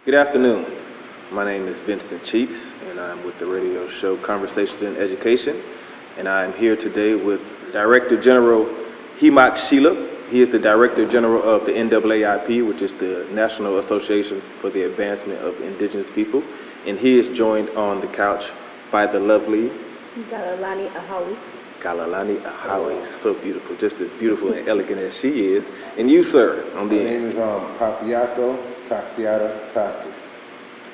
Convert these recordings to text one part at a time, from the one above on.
Good afternoon. My name is Vincent Cheeks, and I'm with the radio show Conversations in Education. And I'm here today with Director General Hemoc Xelup. He is the Director General of the NAAIP, which is the National Association for the Advancement of Indigenous People. And he is joined on the couch by the lovely Galalani Ahawi. Galalani Ahawi. So beautiful, just as beautiful and elegant as she is. And you, sir, on the My name is Papiato Taxiata Taxis.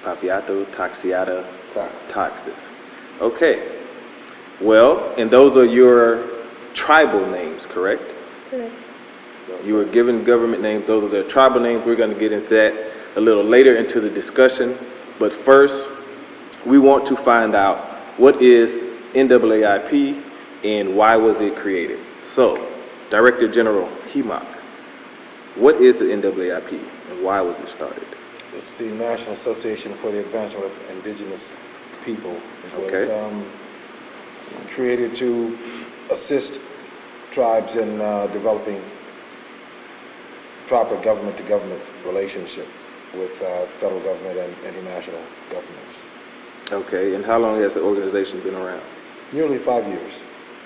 Papiato Taxiata Taxis. Taxis. Okay. Well, and those are your tribal names, correct? Correct. You were given government names. Those are their tribal names. We're going to get into that a little later into the discussion. But first, we want to find out what is NAAIP and why was it created. So, Director General Hemoc, what is the NAAIP and why was it started? It's the National Association for the Advancement of Indigenous People. It was created to assist tribes in developing proper government-to-government relationship with federal government and international governments. Okay, and how long has the organization been around? Nearly 5 years.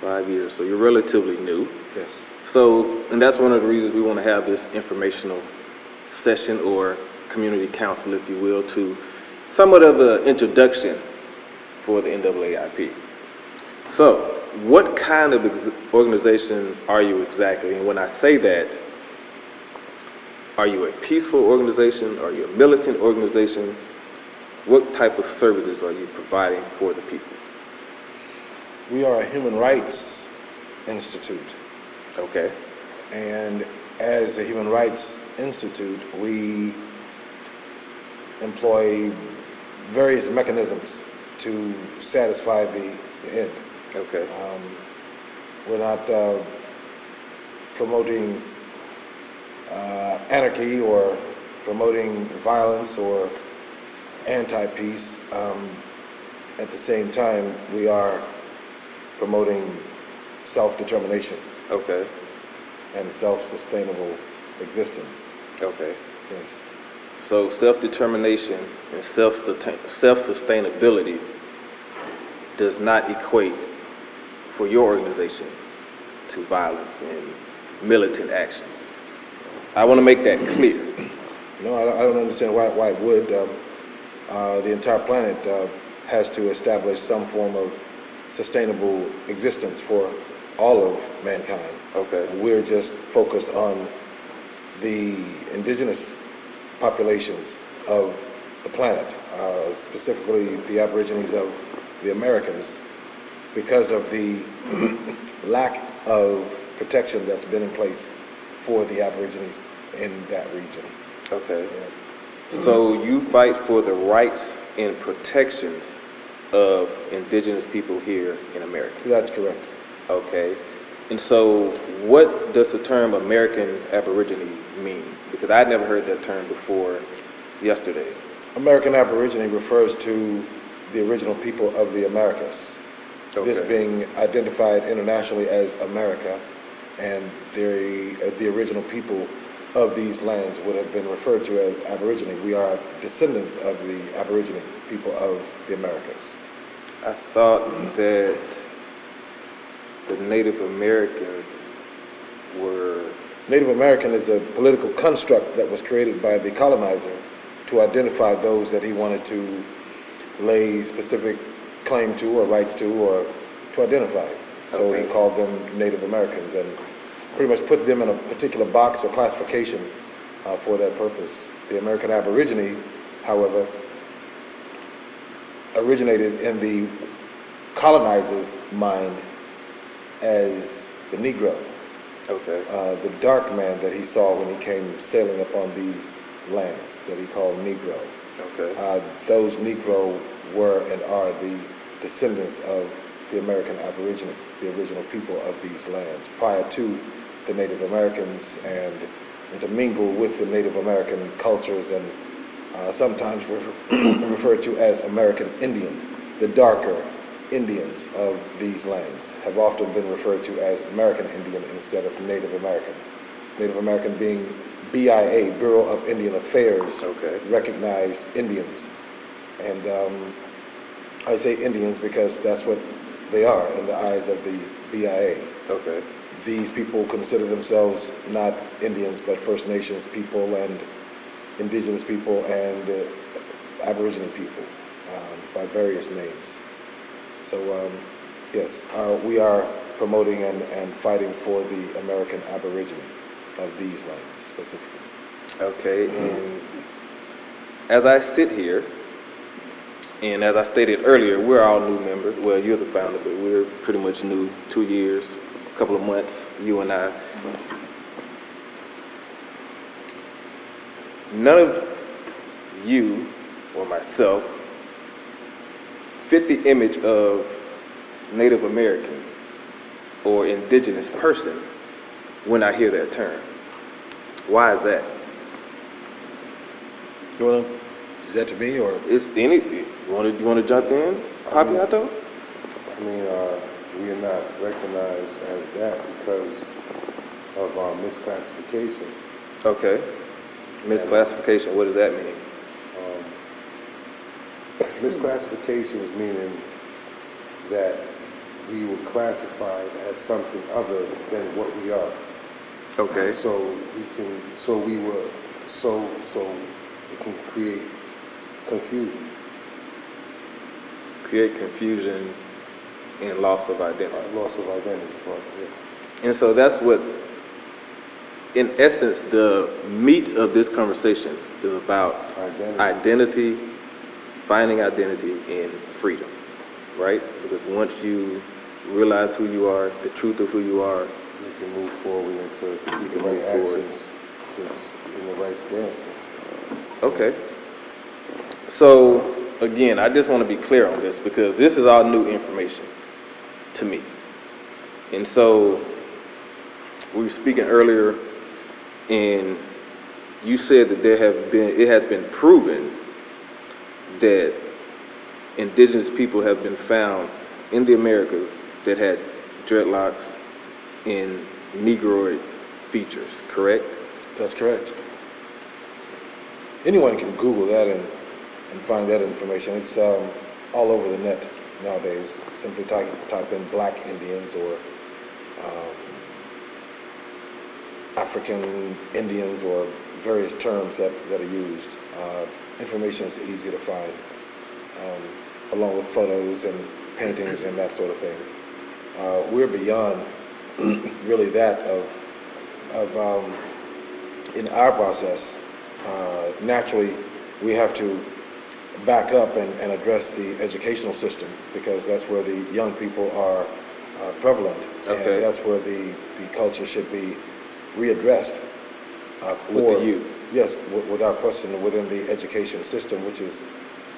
5 years, so you're relatively new. Yes. So, and that's one of the reasons we want to have this informational session or community council, if you will, to somewhat of an introduction for the NAAIP. So, what kind of organization are you exactly? And when I say that, are you a peaceful organization? Are you a militant organization? What type of services are you providing for the people? We are a human rights institute. Okay. And as a human rights institute, we employ various mechanisms to satisfy the end. Okay. We're not promoting anarchy or promoting violence or anti-peace. At the same time, we are promoting self-determination. Okay. And self-sustainable existence. Okay. Yes. So self-determination and self-sustainability does not equate for your organization to violence and militant actions. I want to make that clear. No, I don't understand why it would. The entire planet has to establish some form of sustainable existence for all of mankind. Okay. We're just focused on the indigenous populations of the planet, specifically the Aborigines of the Americas, because of the lack of protection that's been in place for the Aborigines in that region. Okay. Yeah. So you fight for the rights and protections of indigenous people here in America. That's correct. Okay. And so what does the term American Aborigine mean? Because I'd never heard that term before yesterday. American Aborigine refers to the original people of the Americas. Okay. This being identified internationally as America, and the original people of these lands would have been referred to as Aborigine. We are descendants of the Aborigine people of the Americas. I thought that the Native Americans were... Native American is a political construct that was created by the colonizer to identify those that he wanted to lay specific claim to or rights to or to identify. So Okay. he called them Native Americans and pretty much put them in a particular box or classification for that purpose. The American Aborigine, however, originated in the colonizer's mind as the Negro. Okay. The dark man that he saw when he came sailing upon these lands that he called Negro. Okay. Those Negro were and are the descendants of the American Aborigine, the original people of these lands, prior to the Native Americans, and to mingle with the Native American cultures and sometimes referred to as American Indian. The darker Indians of these lands have often been referred to as American Indian instead of Native American. Native American being BIA, Bureau of Indian Affairs, Okay. recognized Indians. And I say Indians because that's what they are in the eyes of the BIA. Okay. These people consider themselves not Indians, but First Nations people and Indigenous people and Aboriginal people by various names. So, yes, we are promoting and fighting for the American Aborigine of these lands specifically. Okay, and as I sit here, and as I stated earlier, we're all new members. Well, you're the founder, but we're pretty much new, 2 years, a couple of months, you and I. None of you or myself fit the image of Native American or indigenous person when I hear that term. Why is that? Is that to me or? It's any. You want to jump in, Papiato? I mean, we are not recognized as that because of our misclassification. Okay. Misclassification. What does that mean? Misclassification is meaning that we were classified as something other than what we are. Okay. So it can create confusion. Create confusion and loss of identity. Loss of identity, right, yeah. And so that's what, in essence, the meat of this conversation is about identity, finding identity and freedom, right? Because once you realize who you are, the truth of who you are, You can move forward into the right actions, in the right stances. okay. So, again, I just want to be clear on this because this is all new information to me. And so, we were speaking earlier, and you said that it has been proven that indigenous people have been found in the Americas that had dreadlocks and Negroid features, correct? That's correct. Anyone can Google that and find that information. It's all over the net nowadays. Simply type in Black Indians or African Indians or various terms that are used. Information is easy to find, along with photos and paintings and that sort of thing. We're beyond really that of in our process. Naturally, we have to back up and address the educational system because that's where the young people are prevalent. Okay. And that's where the culture should be readdressed. With the youth. Yes, without question, within the education system, which is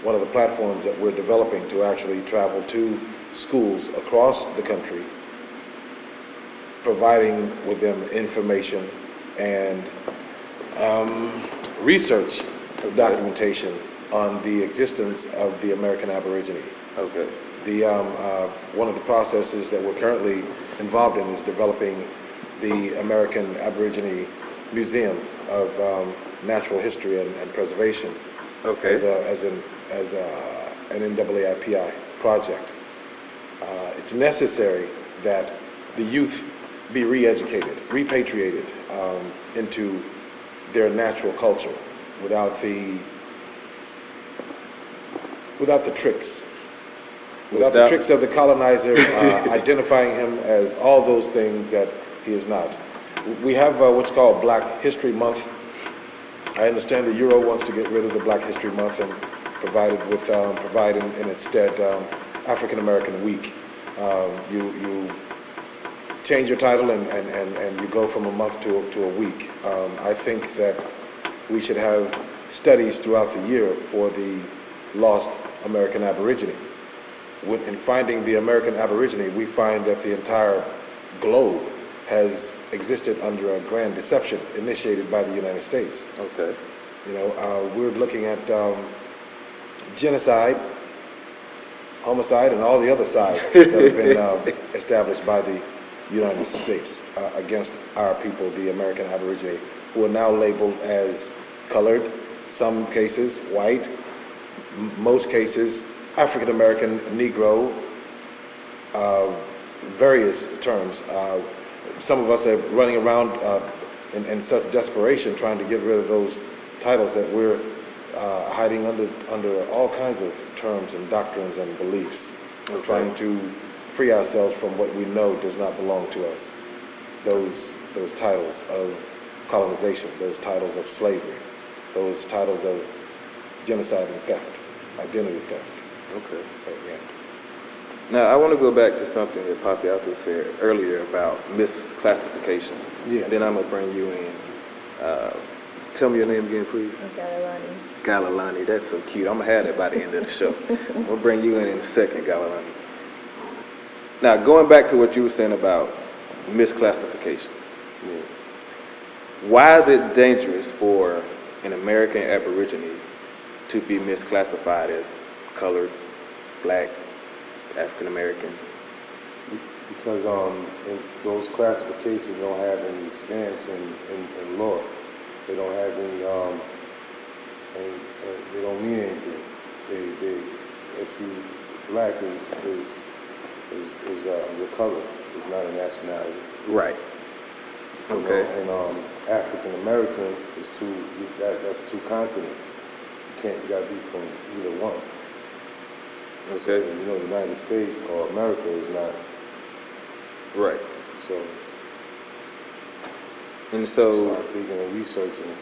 one of the platforms that we're developing to actually travel to schools across the country, providing with them information and research documentation on the existence of the American Aborigine. Okay. One of the processes that we're currently involved in is developing the American Aborigine Museum of Natural History and Preservation. Okay. As an NAAIP project. It's necessary that the youth be re-educated, repatriated into their natural culture without the tricks. Without the tricks of the colonizer identifying him as all those things that he is not. We have what's called Black History Month. I understand the Euro wants to get rid of the Black History Month and provide in its stead African American Week. You change your title and you go from a month to a week. I think that we should have studies throughout the year for the lost American Aborigine. In finding the American Aborigine, we find that the entire globe has existed under a grand deception initiated by the United States. Okay. We're looking at genocide, homicide, and all the other sides that have been established by the United States against our people, the American Aborigine. who are now labeled as colored, some cases white, most cases African American, Negro, various terms. Some of us are running around in such desperation trying to get rid of those titles that we're hiding under all kinds of terms and doctrines and beliefs. We're trying to free ourselves from what we know does not belong to us. Those titles of colonization, those titles of slavery, those titles of genocide and theft, identity theft. Okay. So, yeah. Now, I want to go back to something that Papi Alto said earlier about misclassification. Yeah. And then I'm going to bring you in. Tell me your name again, please. Galilani. Galalani. That's so cute. I'm going to have that by the end of the show. We'll bring you in a second, Galalani. Now, going back to what you were saying about misclassification. Yeah. Why is it dangerous for an American Aborigine to be misclassified as colored, black, African American? Because those classifications don't have any stance in law. They don't have any and they don't mean anything. They if you black is a color. It's not a nationality. Right. You know, and African American is that's two continents. You gotta be from either one. Okay. So, you know, the United States or America is not. Right. So And so start thinking and researching and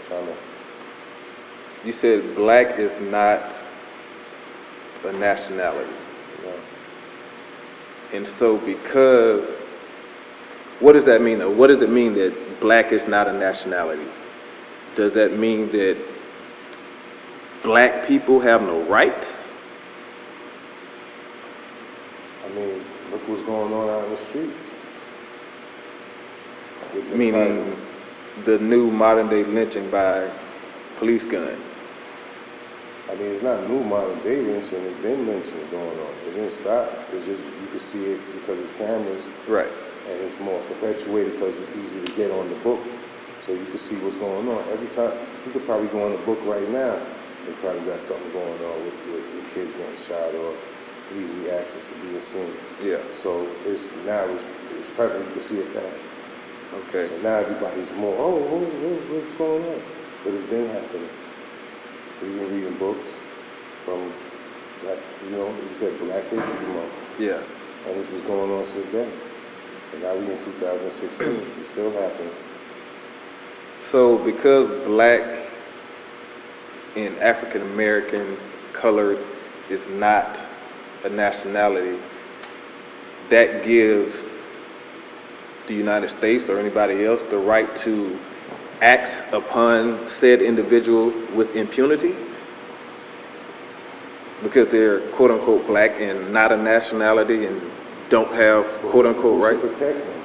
trying to. you said black is not a nationality. You know, And so because, what does that mean though? What does it mean that black is not a nationality? Does that mean that black people have no rights? I mean, look what's going on out in the streets. With the Meaning title. the new modern day lynching by police gun. I mean, it's not new modern day lynching. It's been lynching going on. It didn't stop. It's just you can see it because it's cameras. Right. And it's more perpetuated because it's easy to get on the book. So you can see what's going on. Every time, you could probably go on the book right now. They probably got something going on with the kids getting shot or easy access to being seen. Yeah. So it's prevalent. You can see it fast. Okay. So now everybody's more, what's going on? But it's been happening. We've been reading books from, like, you know, you said Black History Month. Yeah. And this was going on since then. And now we're in 2016. It's still happening. So because black and African American colored is not a nationality, that gives the United States or anybody else the right to act upon said individual with impunity? Because they're quote unquote black and not a nationality and don't have quote unquote rights? Protect them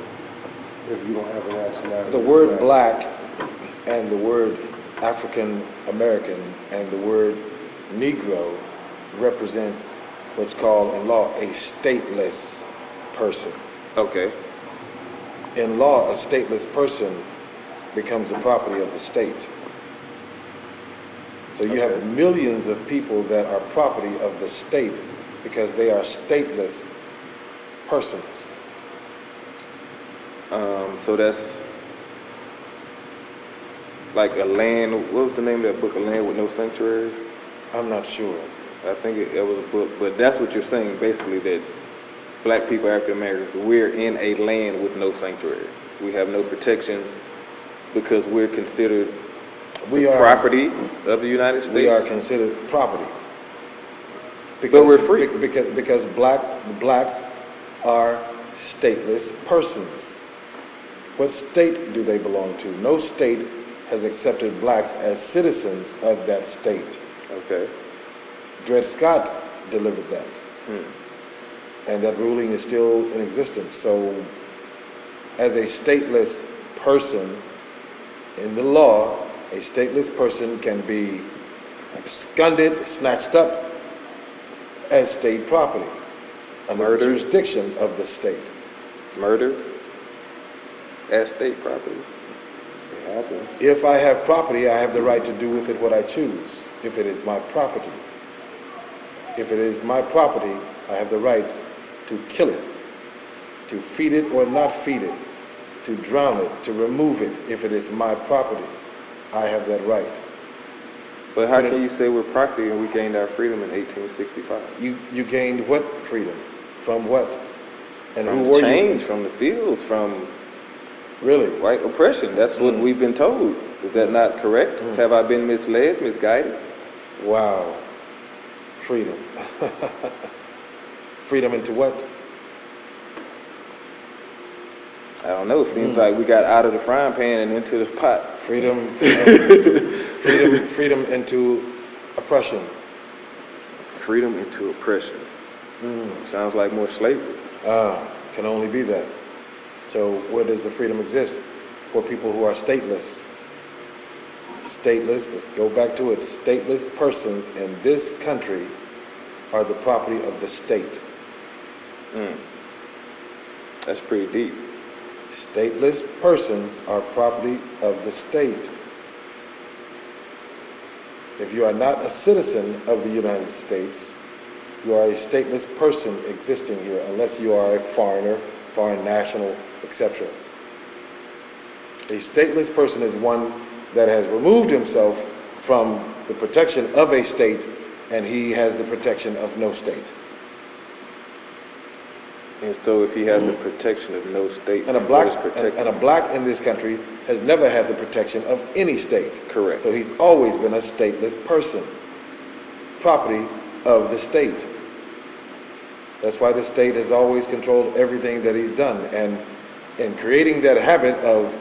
if you don't have a nationality. The word black and the word African American and the word Negro represents what's called in law a stateless person. Okay. In law, a stateless person becomes the property of the state. So you have millions of people that are property of the state because they are stateless persons. So that's like a land, what was the name of that book, A Land with No Sanctuary? I'm not sure. I think it was a book, but that's what you're saying basically, that black people, African Americans, we're in a land with no sanctuary. We have no protections because we're considered property of the United States. We are considered property. But we're free. Because blacks are stateless persons. What state do they belong to? No state has accepted blacks as citizens of that state. Okay. Dred Scott delivered that. And that ruling is still in existence. So, as a stateless person, in the law, a stateless person can be absconded, snatched up as state property under the jurisdiction of the state. Murdered as state property. It happens. If I have property, I have the right to do with it what I choose, if it is my property. If it is my property, I have the right to kill it, to feed it or not feed it, to drown it, to remove it. If it is my property, I have that right. But how can you say we're property and we gained our freedom in 1865? You gained what freedom? From what? And From who the were chains, you? from the fields, from Really? white oppression. That's what we've been told. Is that not correct? Have I been misled, misguided? Wow. Freedom. Freedom into what? I don't know. Seems like we got out of the frying pan and into the pot. Freedom, freedom into oppression. Freedom into oppression. Sounds like more slavery. Can only be that. So where does the freedom exist? For people who are stateless. Stateless, let's go back to it. Stateless persons in this country are the property of the state. That's pretty deep. Stateless persons are property of the state. If you are not a citizen of the United States, you are a stateless person existing here, unless you are a foreigner, foreign national, etc. A stateless person is one that has removed himself from the protection of a state, and he has the protection of no state. And so if he has the protection of no state, And a what is black protected? and a black in this country has never had the protection of any state. Correct. So he's always been a stateless person, property of the state. That's why the state has always controlled everything that he's done. And in creating that habit of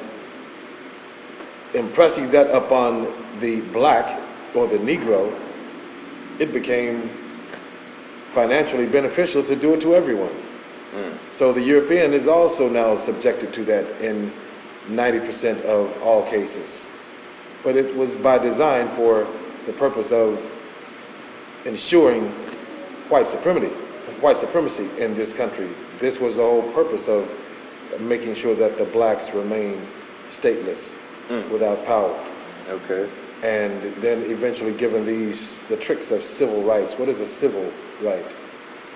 impressing that upon the black or the Negro, it became financially beneficial to do it to everyone. So the European is also now subjected to that in 90% of all cases. But it was by design for the purpose of ensuring white supremacy in this country. This was the whole purpose of making sure that the blacks remain stateless, without power. Okay. And then eventually given the tricks of civil rights. What is a civil right?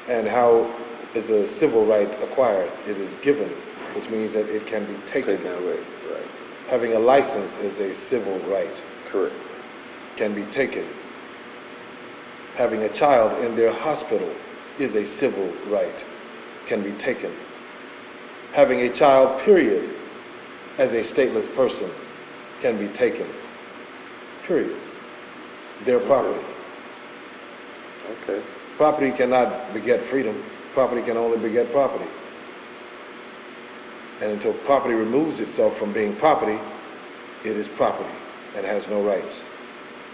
And how is a civil right acquired? It is given, which means that it can be taken. Taken away. Right. Having a license is a civil right. Correct. Can be taken. Having a child in their hospital is a civil right. Can be taken. Having a child, period, as a stateless person can be taken. Period. Their property. Okay. Property cannot beget freedom. Property can only beget property. And until property removes itself from being property, it is property and has no rights,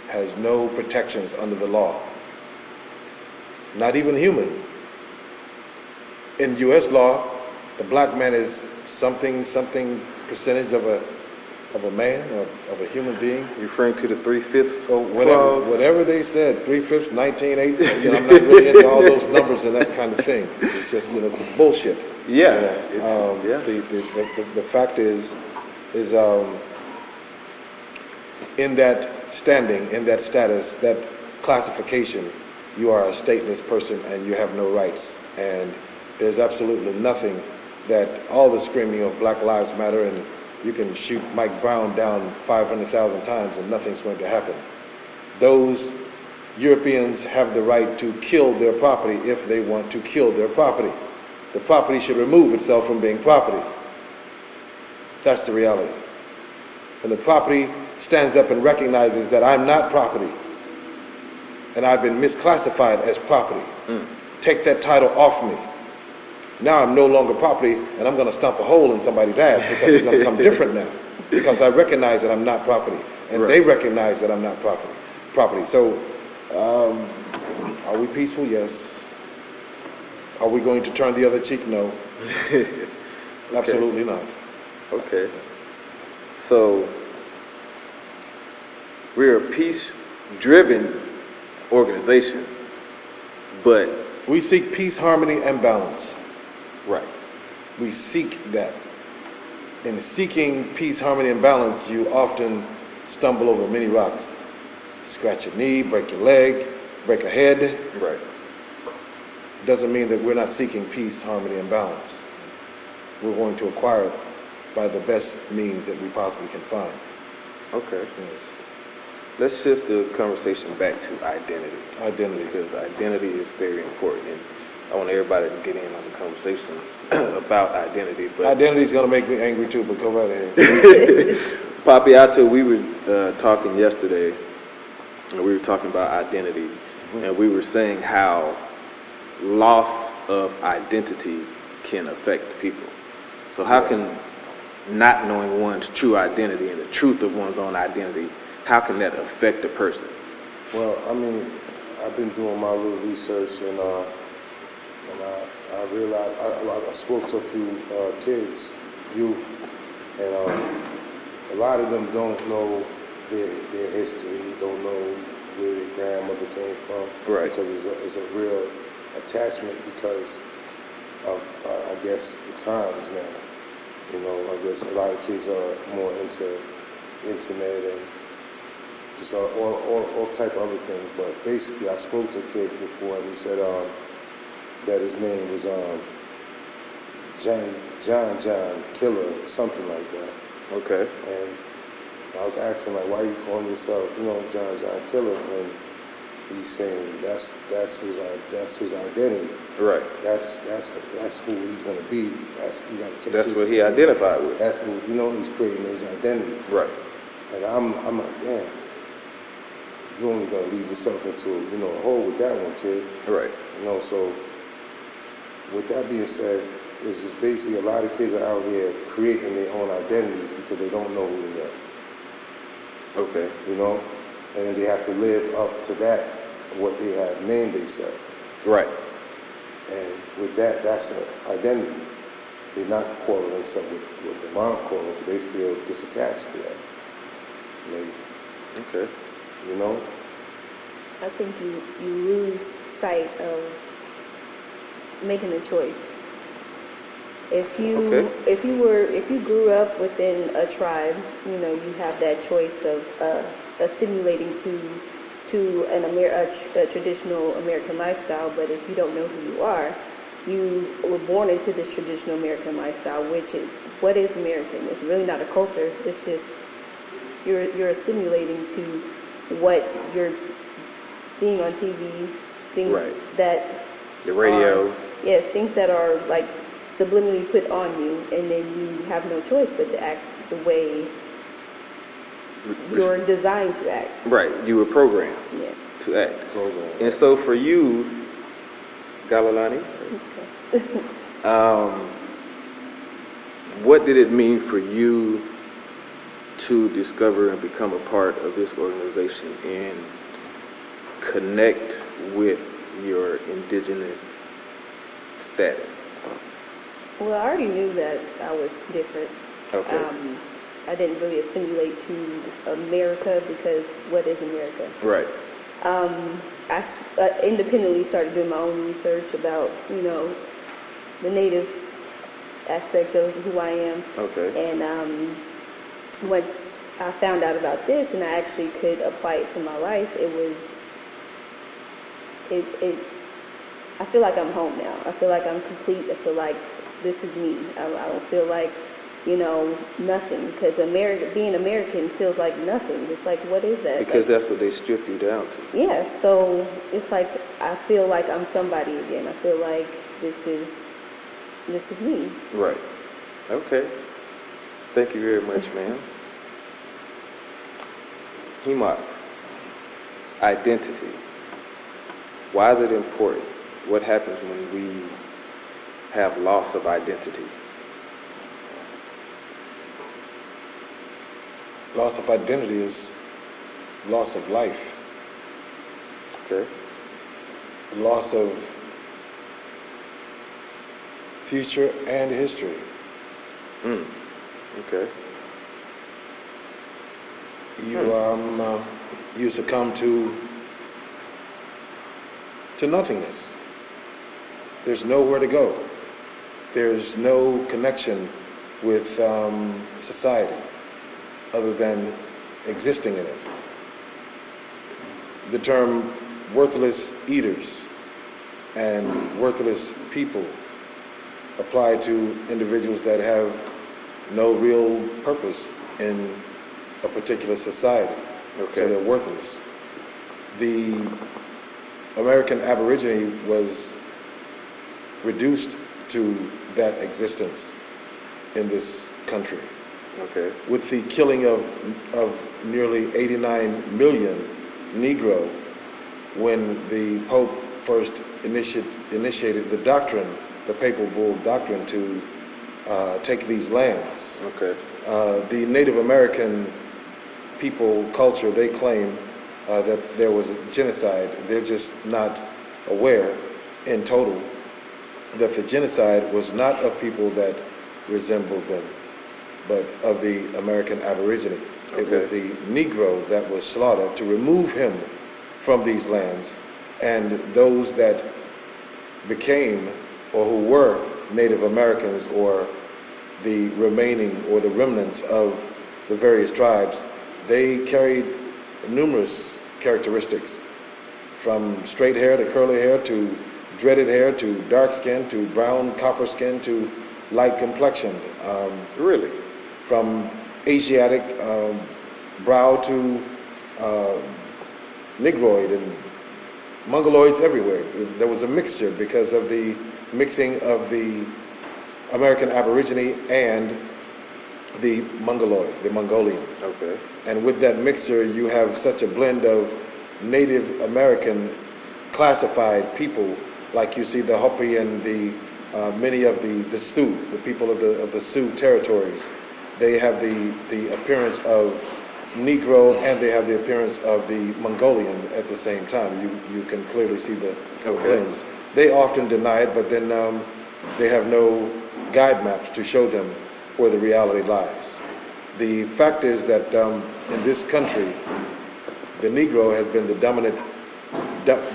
has no protections under the law. Not even human. In U.S. law, the black man is something percentage of a man or of a human being. Referring to the 3/5 So clause. whatever they said, 3/5, 19/8, you know, I'm not really into all those numbers and that kind of thing. It's just, you know, some bullshit. Yeah. You know, the fact is in that standing, in that status, that classification, you are a stateless person and you have no rights. And there's absolutely nothing that all the screaming of Black Lives Matter, and you can shoot Mike Brown down 500,000 times and nothing's going to happen. Those Europeans have the right to kill their property if they want to kill their property. The property should remove itself from being property. That's the reality. When the property stands up and recognizes that I'm not property and I've been misclassified as property, take that title off me. Now I'm no longer property, and I'm going to stomp a hole in somebody's ass because it's going to come different now. Because I recognize that I'm not property, and they recognize that I'm not property. So, are we peaceful? Yes. Are we going to turn the other cheek? No. Absolutely not. Okay. So, we're a peace-driven organization, but We seek peace, harmony, and balance. right. We seek that. in seeking peace, harmony, and balance, you often stumble over many rocks. Scratch your knee, break your leg, break a head. Right. Doesn't mean that we're not seeking peace, harmony, and balance. We're going to acquire it by the best means that we possibly can find. Okay. Yes. Let's shift the conversation back to identity. Identity. Because identity is very important, and I want everybody to get in on the conversation about identity. But Identity is going to make me angry too, but go right ahead. Papiato, we were talking yesterday, and we were talking about identity, and we were saying how loss of identity can affect people. So how can not knowing one's true identity and the truth of one's own identity, how can that affect a person? Well, I mean, I've been doing my little research, and I realized I spoke to a few kids, youth, and a lot of them don't know their history, don't know where their grandmother came from, Right. Because it's a real attachment because of I guess the times now. You know, I guess a lot of kids are more into internet and just all type of other things. But basically, I spoke to a kid before, and he said that his name was John Killer, something like that. Okay. And I was asking, like, why you calling yourself, John Killer? And he's saying that's his identity. Right. That's who he's gonna be. You gotta catch That's his what he name. identified with. That's who he's creating his identity. Right. And I'm like, damn, you're only gonna lead yourself into a hole with that one, kid. Right. So with that being said, it's just basically a lot of kids are out here creating their own identities because they don't know who they are. Okay. And then they have to live up to that, what they have named themselves. Right. And with that, that's an identity. They're not calling themselves what their mom called them because they feel disattached to that. Okay. I think you lose sight of making a choice. If you grew up within a tribe, you have that choice of assimilating to a traditional American lifestyle. But if you don't know who you are, you were born into this traditional American lifestyle, what is American? It's really not a culture. It's just you're assimilating to what you're seeing on TV, things Right. that The radio. things that are like subliminally put on you, and then you have no choice but to act the way you're designed to act. Right. You were programmed Yes. to act. And so for you, Galalani, what did it mean for you to discover and become a part of this organization and connect with your indigenous status? Well, I already knew that I was different. Okay. I didn't really assimilate to America because what is America? Right. I independently started doing my own research about, the native aspect of who I am. Okay. And once I found out about this and I actually could apply it to my life, I feel like I'm home now. I feel like I'm complete. I feel like this is me. I don't feel like, nothing. Because being American feels like nothing. It's like, what is that? Because that's what they strip you down to. Yeah, so it's like I feel like I'm somebody again. I feel like this is me. Right. Okay. Thank you very much, ma'am. Hemoc, identity. Why is it important? What happens when we have loss of identity? Loss of identity is loss of life. Okay. Loss of future and history. Okay. You succumb to nothingness. There's nowhere to go. There's no connection with society other than existing in it. The term worthless eaters and worthless people apply to individuals that have no real purpose in a particular society. Okay. So they're worthless. The American Aborigine was reduced to that existence in this country. Okay. With the killing of nearly 89 million Negro when the Pope first initiated the doctrine, the Papal Bull doctrine, to take these lands. Okay. The Native American people culture, they claim that there was a genocide. They're just not aware in total that the genocide was not of people that resembled them, but of the American Aborigine. It was the Negro that was slaughtered to remove him from these lands, and those that became or who were Native Americans or the remaining or the remnants of the various tribes, they carried numerous characteristics, from straight hair to curly hair to dreaded hair to dark skin to brown copper skin to light complexioned. Really? From Asiatic brow to Negroid and Mongoloids everywhere. There was a mixture because of the mixing of the American Aborigine and the Mongoloid, the Mongolian. Okay. And with that mixture, you have such a blend of Native American classified people, like you see the Hopi and the many of the Sioux, the people of the Sioux territories. They have the appearance of Negro and they have the appearance of the Mongolian at the same time. You can clearly see the blends. They often deny it, but then they have no guide maps to show them where the reality lies. The fact is that in this country, the Negro has been the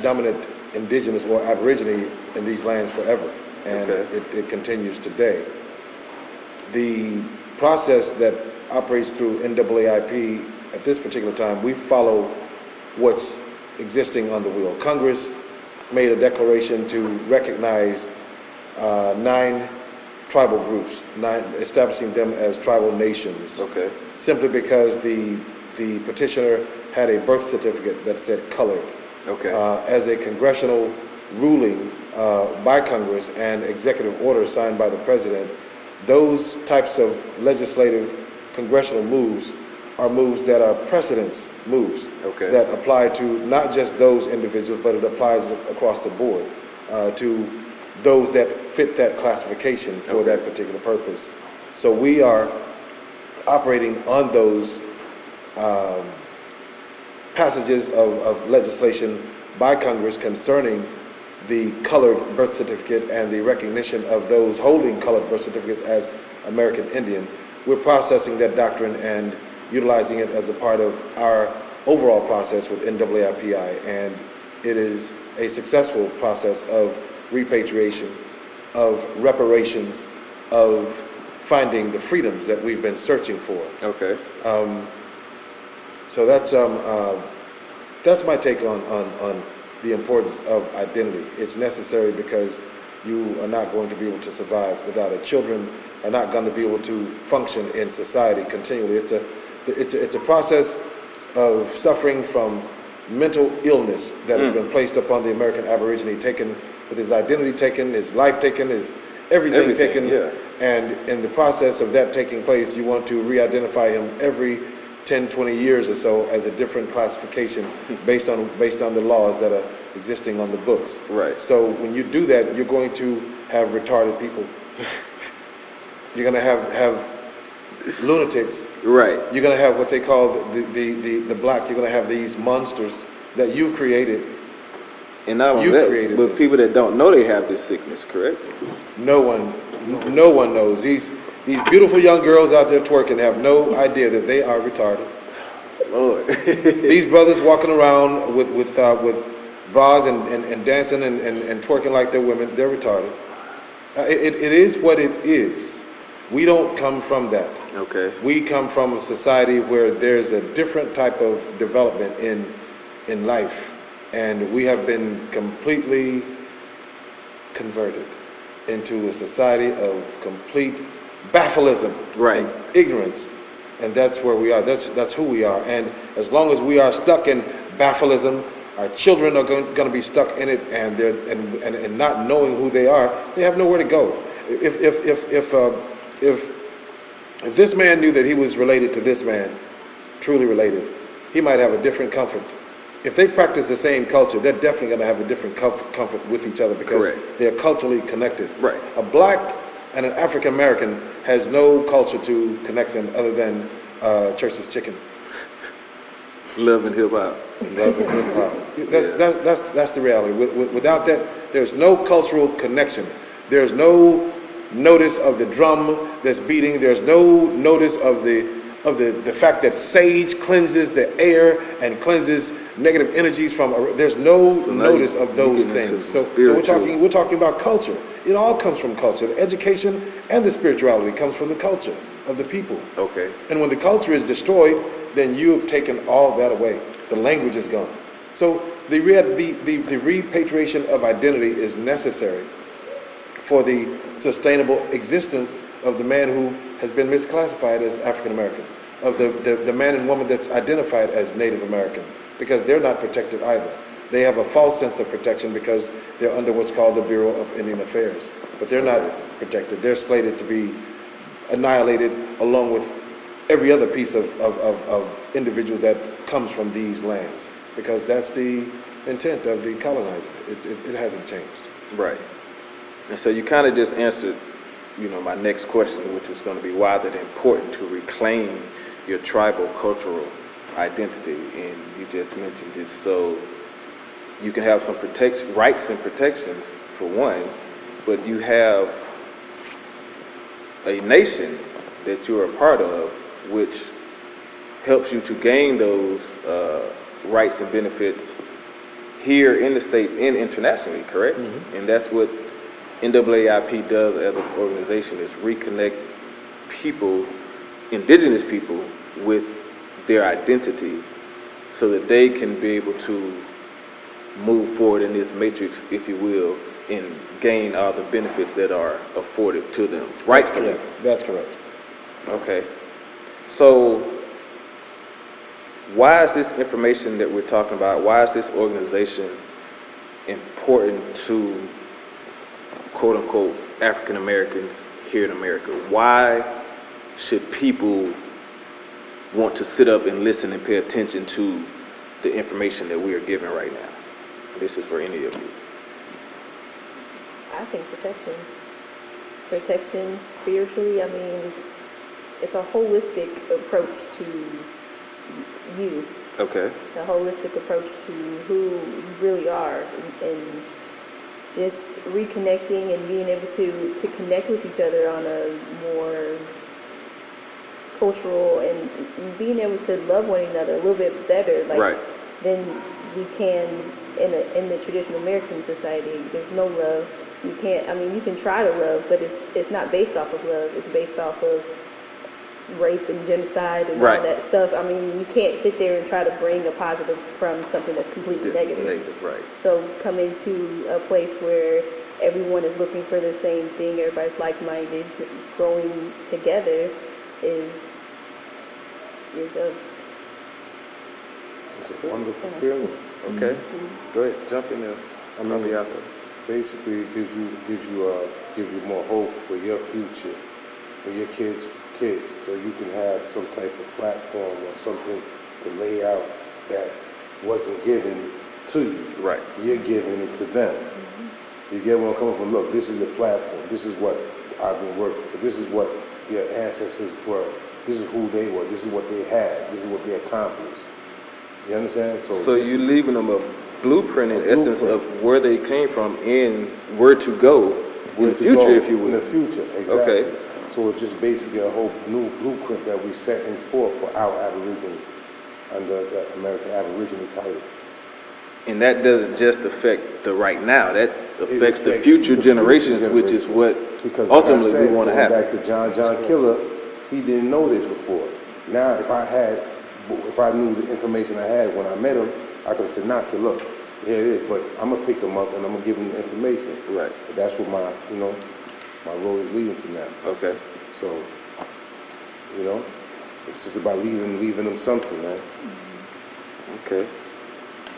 dominant indigenous or Aborigine in these lands forever, and it continues today. The process that operates through NAAIP at this particular time, we follow what's existing on the wheel. Congress made a declaration to recognize 9 tribal groups, establishing them as tribal nations. Okay. Simply because the petitioner had a birth certificate that said colored. Okay. As a congressional ruling by Congress and executive order signed by the president, those types of legislative congressional moves are moves that are precedence moves that apply to not just those individuals, but it applies across the board to those that fit that classification for that particular purpose. So we are operating on those passages of legislation by Congress concerning the colored birth certificate and the recognition of those holding colored birth certificates as American Indian. We're processing that doctrine and utilizing it as a part of our overall process with NAAIP, and it is a successful process of repatriation, of reparations, of finding the freedoms that we've been searching for. Okay. So that's my take on the importance of identity. It's necessary because you are not going to be able to survive without it. Children are not going to be able to function in society continually. It's a process of suffering from mental illness that has been placed upon the American Aborigine, taken with his identity taken, his life taken, his everything taken. Yeah. And in the process of that taking place, you want to re-identify him every 10, 20 years or so as a different classification based on the laws that are existing on the books. Right. So when you do that, you're going to have retarded people. You're going to have lunatics. Right. You're going to have what they call the black. You're going to have these monsters that you've created. And not only that, but people that don't know they have this sickness, correct? No one knows. These beautiful young girls out there twerking have no idea that they are retarded. Lord. These brothers walking around with bras and dancing and twerking like they're women, they're retarded. It is what it is. We don't come from that. Okay. We come from a society where there's a different type of development in life, and we have been completely converted into a society of complete baffleism, Right. and ignorance, and that's where we are. That's who we are. And as long as we are stuck in baffleism, our children are going to be stuck in it, and they're and not knowing who they are. They have nowhere to go. If this man knew that he was related to this man, truly related, he might have a different comfort. If they practice the same culture, they're definitely going to have a different comfort with each other because Correct. they're culturally connected. Right. A black and an African American has no culture to connect them other than Church's Chicken. Love and hip hop. Love and hip hop. That's the reality. Without that, there's no cultural connection. There's no notice of the drum that's beating. There's no notice of the fact that sage cleanses the air and cleanses negative energies from. There's no notice of those things. So we're talking about culture. It all comes from culture. The education and the spirituality comes from the culture of the people. Okay. And when the culture is destroyed, then you have taken all that away. The language is gone. So the repatriation of identity is necessary for the sustainable existence of the man who has been misclassified as African American, of the man and woman that's identified as Native American, because they're not protected either. They have a false sense of protection because they're under what's called the Bureau of Indian Affairs, but they're not protected. They're slated to be annihilated along with every other piece of individual that comes from these lands, because that's the intent of the colonizer. It hasn't changed. Right. And so you kind of just answered, my next question, which was going to be why is it important to reclaim your tribal cultural identity? And you just mentioned it so you can have some rights and protections for one, but you have a nation that you're a part of, which helps you to gain those rights and benefits here in the States and internationally, correct? Mm-hmm. And that's what NAAIP does as an organization, is reconnect people, indigenous people, with their identity so that they can be able to move forward in this matrix, if you will, and gain all the benefits that are afforded to them. Rightfully. That's correct. Okay. So why is this information that we're talking about, why is this organization important to quote unquote African Americans here in America? Why should people want to sit up and listen and pay attention to the information that we are giving right now? This is for any of you. I think protection spiritually. I mean, it's a holistic approach to you. Okay. A holistic approach to who you really are, and just reconnecting and being able to connect with each other on a more cultural, and being able to love one another a little bit better, right, than we can in the traditional American society. There's no love. You can't. I mean, you can try to love, but it's not based off of love. It's based off of rape and genocide and right, all that stuff. I mean, you can't sit there and try to bring a positive from something that's completely negative. Right. So coming to a place where everyone is looking for the same thing, everybody's like-minded, growing together is a It's a wonderful feeling. Okay. Mm-hmm. Go ahead, jump in there. I mean, basically, it gives you more hope for your future, for your kids, so you can have some type of platform or something to lay out that wasn't given to you. Right. You're giving it to them. Mm-hmm. You get where I'm coming from? Look, this is the platform. This is what I've been working for. This is what your ancestors were. This is who they were. This is what they had. This is what they accomplished. You understand? So you're leaving them a blueprint, in essence, of where they came from and where to go in the future, if you will. In the future, exactly. Okay. So it's just basically a whole new blueprint that we're setting forth for our Aborigine under the American Aborigine title. And that doesn't just affect the right now, that affects the affects future the generations, future which is generation. what Because ultimately like I said, we want to going have. back to John Killer, he didn't know this before. Now, if I knew the information I had when I met him, I could have said, nah, kid, look, here it is. But I'm gonna pick him up and I'm gonna give him the information. Right. But that's what my role is leading to now. Okay. So, it's just about leaving them something, man. Okay.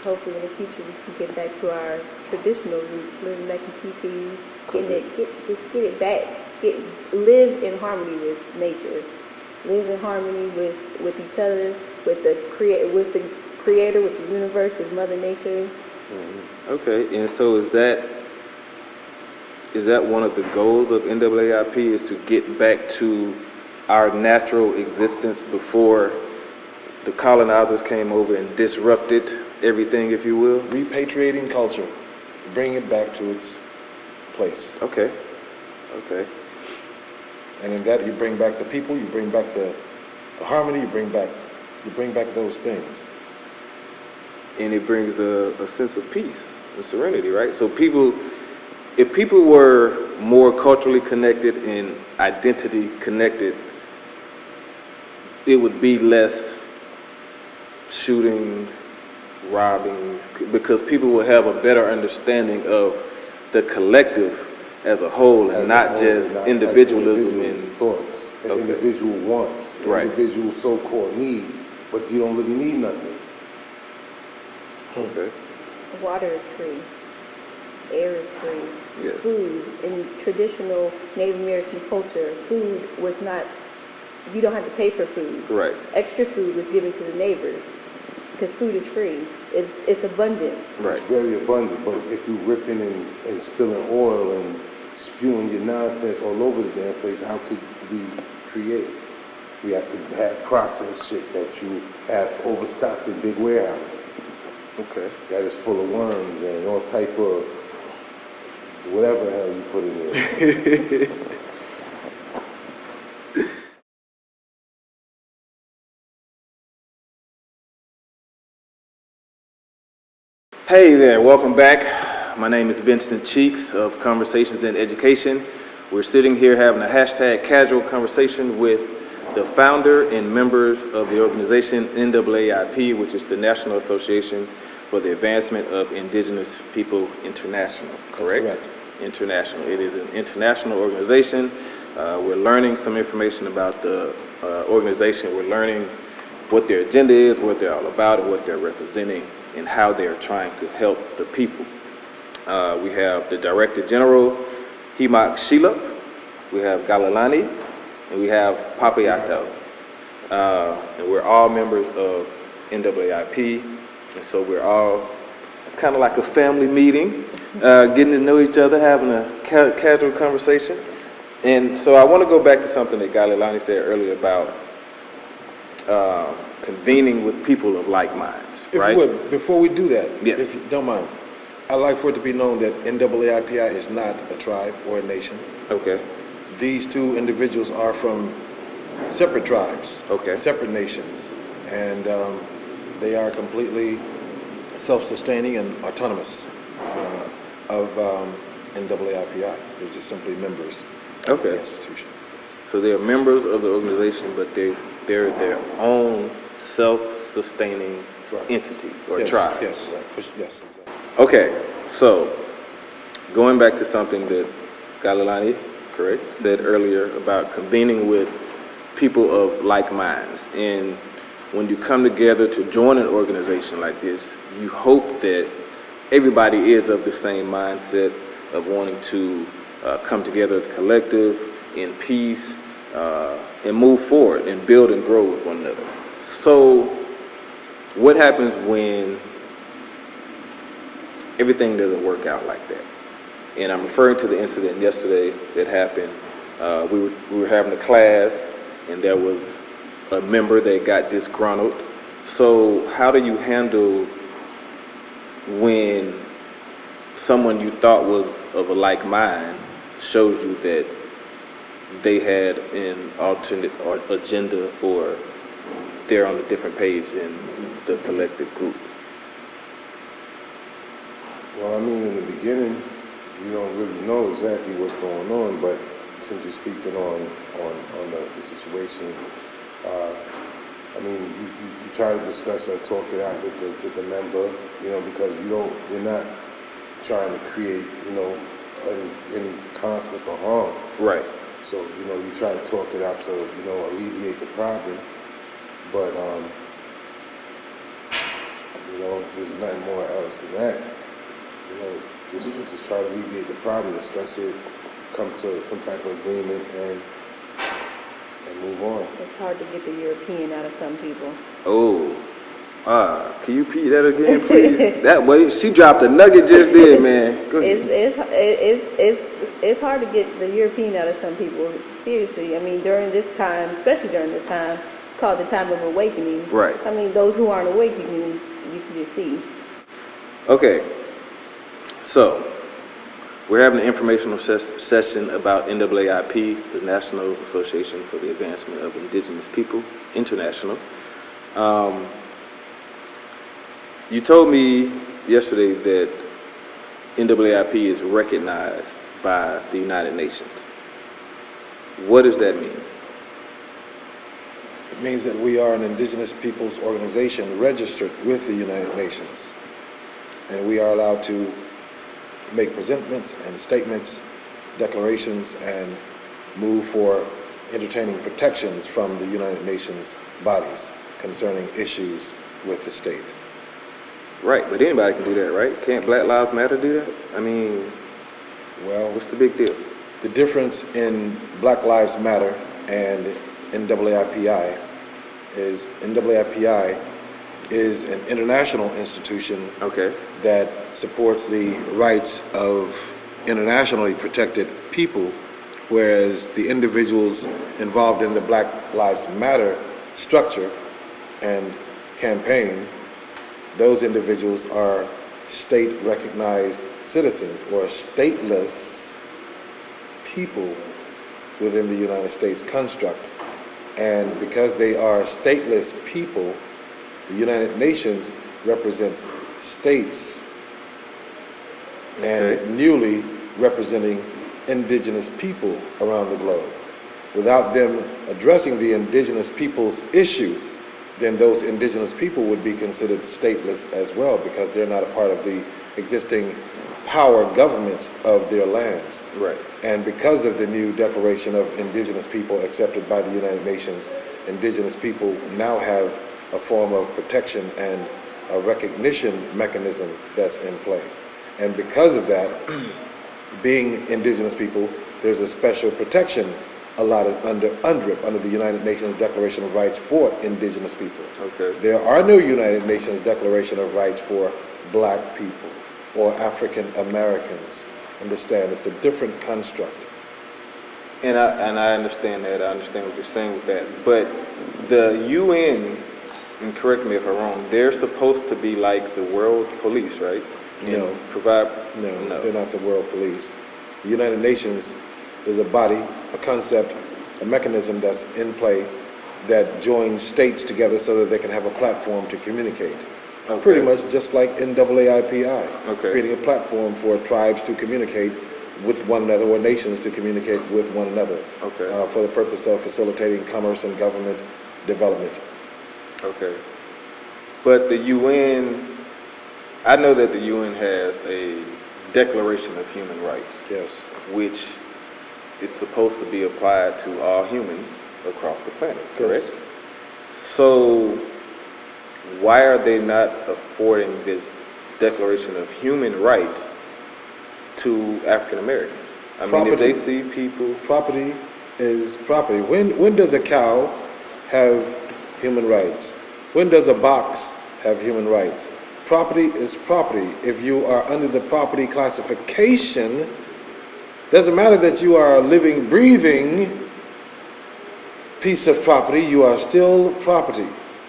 Hopefully in the future we can get back to our traditional roots, living back in teepees, get it back, live in harmony with nature, live in harmony with each other, with the creator, with the universe, with Mother Nature. Mm-hmm. Okay, and so is that one of the goals of NAAIP, is to get back to our natural existence before the colonizers came over and disrupted everything, if you will? Repatriating culture, bring it back to its place. Okay. And in that, you bring back the people, you bring back the harmony, you bring back those things. And it brings a sense of peace and serenity, right? So if people were more culturally connected and identity connected, it would be less shootings, robbing, because people will have a better understanding of the collective as a whole and not just individualism and thoughts, and okay. individual wants, Right. individual so-called needs, but you don't really need nothing. Okay. Water is free, air is free, Yes. food, in traditional Native American culture, food was not, you don't have to pay for food. Right. Extra food was given to the neighbors because food is free. It's abundant. Right. It's very abundant, but if you ripping and spilling oil and spewing your nonsense all over the damn place, how could we create? We have to have processed shit that you have overstocked in big warehouses. Okay. That is full of worms and all type of whatever the hell you put in there. Hey there, welcome back. My name is Vincent Cheeks of Conversations in Education. We're sitting here having a hashtag casual conversation with the founder and members of the organization NAAIP, which is the National Association for the Advancement of Indigenous People International, correct? Correct. International. It is an international organization. We're learning some information about the organization. We're learning what their agenda is, what they're all about, and what they're representing, and how they're trying to help the people. We have the Director General, Hemoc Xelup, we have Galalani, and we have Papayato. And we're all members of NAAIP, and so we're all, it's kind of like a family meeting, getting to know each other, having a casual conversation. And so I want to go back to something that Galalani said earlier about convening with people of like minds, right? If you would, before we do that, Yes. if you don't mind, I'd like for it to be known that NAAIP is not a tribe or a nation. Okay. These two individuals are from separate tribes, Okay. separate nations, and they are completely self-sustaining and autonomous of NAAIP. They're just simply members of Okay. the institution. So they're members of the organization, but they're their own self-sustaining entity or Yes, tribe. Yes, yes, exactly. Okay, so going back to something that Galalani, correct, said earlier about convening with people of like minds. And when you come together to join an organization like this, you hope that everybody is of the same mindset of wanting to come together as a collective in peace and move forward and build and grow with one another. So what happens when everything doesn't work out like that? And I'm referring to the incident yesterday that happened. We were having a class, and there was a member that got disgruntled. So how do you handle when someone you thought was of a like mind shows you that they had an alternate or agenda, or they're on a different page than the collective group? Well, I mean, in the beginning, you don't really know exactly what's going on, but since you're speaking on the situation, I mean, you try to discuss or talk it out with the member, you know, because you're not trying to create, you know, any conflict or harm. Right. So, you know, you try to talk it out to, you know, alleviate the problem, but, you know, there's nothing more else than that. You know, just try to alleviate the problem, discuss it, come to some type of agreement, and move on. It's hard to get the European out of some people. Oh, can you repeat that again, please? That way, she dropped a nugget just there, man. Go ahead. It's hard to get the European out of some people. Seriously, I mean, during this time, especially during this time, called the time of awakening. Right. I mean, those who aren't awakening, you can just see. Okay, so we're having an informational session about NAAIP, the National Association for the Advancement of Indigenous People, International. You told me yesterday that NAAIP is recognized by the United Nations. What does that mean? It means that we are an indigenous peoples organization registered with the United Nations. And we are allowed to make presentments and statements, declarations, and move for entertaining protections from the United Nations bodies concerning issues with the state. Right, but anybody can do that, right? Can't Black Lives Matter do that? I mean, Well, what's the big deal? the difference in Black Lives Matter and NAAIP is NAAIP is an international institution Okay. that supports the rights of internationally protected people, whereas the individuals involved in the Black Lives Matter structure and campaign, those individuals are state-recognized citizens or stateless people within the United States construct. And because they are stateless people, the United Nations represents states and newly representing indigenous people around the globe. Without them addressing the indigenous people's issue, then those indigenous people would be considered stateless as well, because they're not a part of the existing power governments of their lands. Right. And because of the new Declaration of Indigenous People accepted by the United Nations, indigenous people now have a form of protection and a recognition mechanism that's in play. And because of that, being indigenous people, there's a special protection allotted under UNDRIP, under the United Nations Declaration of Rights for indigenous people. Okay. There are no United Nations Declaration of Rights for black people or African Americans. Understand, it's a different construct. And I understand that. I understand what you're saying with that. But the UN, and correct me if I'm wrong, they're supposed to be like the world police, right? And No. provide. No, they're not the world police. The United Nations is a body, a concept, a mechanism that's in play that joins states together so that they can have a platform to communicate. Okay. Pretty much just like NAAIP, Okay. creating a platform for tribes to communicate with one another, or nations to communicate with one another, Okay. for the purpose of facilitating commerce and government development. Okay. But the UN, I know that the UN has a Declaration of Human Rights, Yes. which is supposed to be applied to all humans across the planet, correct? Yes. So why are they not affording this Declaration of Human Rights to African Americans? I mean, if Property. they see people, Property is property. When does a cow have human rights? When does a box have human rights? Property is property. If you are under the property classification, doesn't matter that you are a living, breathing piece of property, you are still property.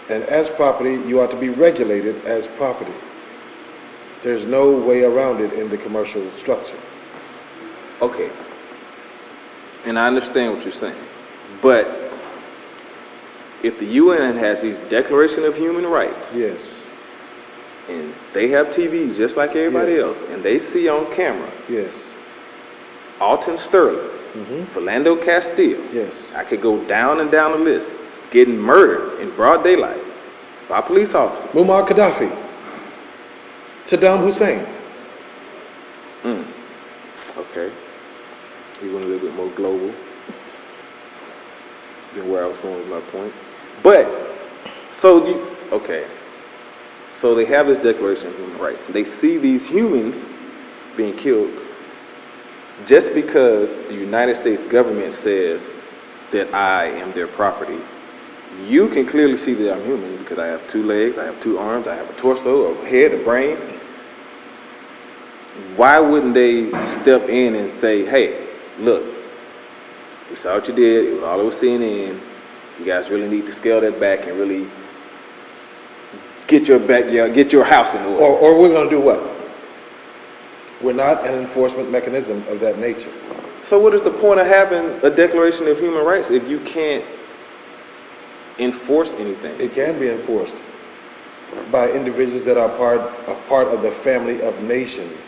And as property, you are to be regulated as property. There's no way around it in the commercial structure. okay, and I understand what you're saying, but if the UN has these Declaration of Human Rights, Yes. and they have TVs just like everybody Yes. else, and they see on camera Yes. Alton Sterling, Philando Castile. Yes. I could go down and down the list, getting murdered in broad daylight by police officers. Muammar Gaddafi. Saddam Hussein. Okay. You went a little bit more global than where I was going with my point. But, so they have this Declaration of Human Rights. They see these humans being killed just because the United States government says that I am their property. You can clearly see that I'm human because I have 2 legs, I have 2 arms, I have a torso, a head, a brain. Why wouldn't they step in and say, hey, look, we saw what you did, it was all over CNN, you guys really need to scale that back and really get your backyard, get your house in order. Or we're going to do what? We're not an enforcement mechanism of that nature. So what is the point of having a Declaration of Human Rights if you can't enforce anything? It can be enforced by individuals that are part of the family of nations.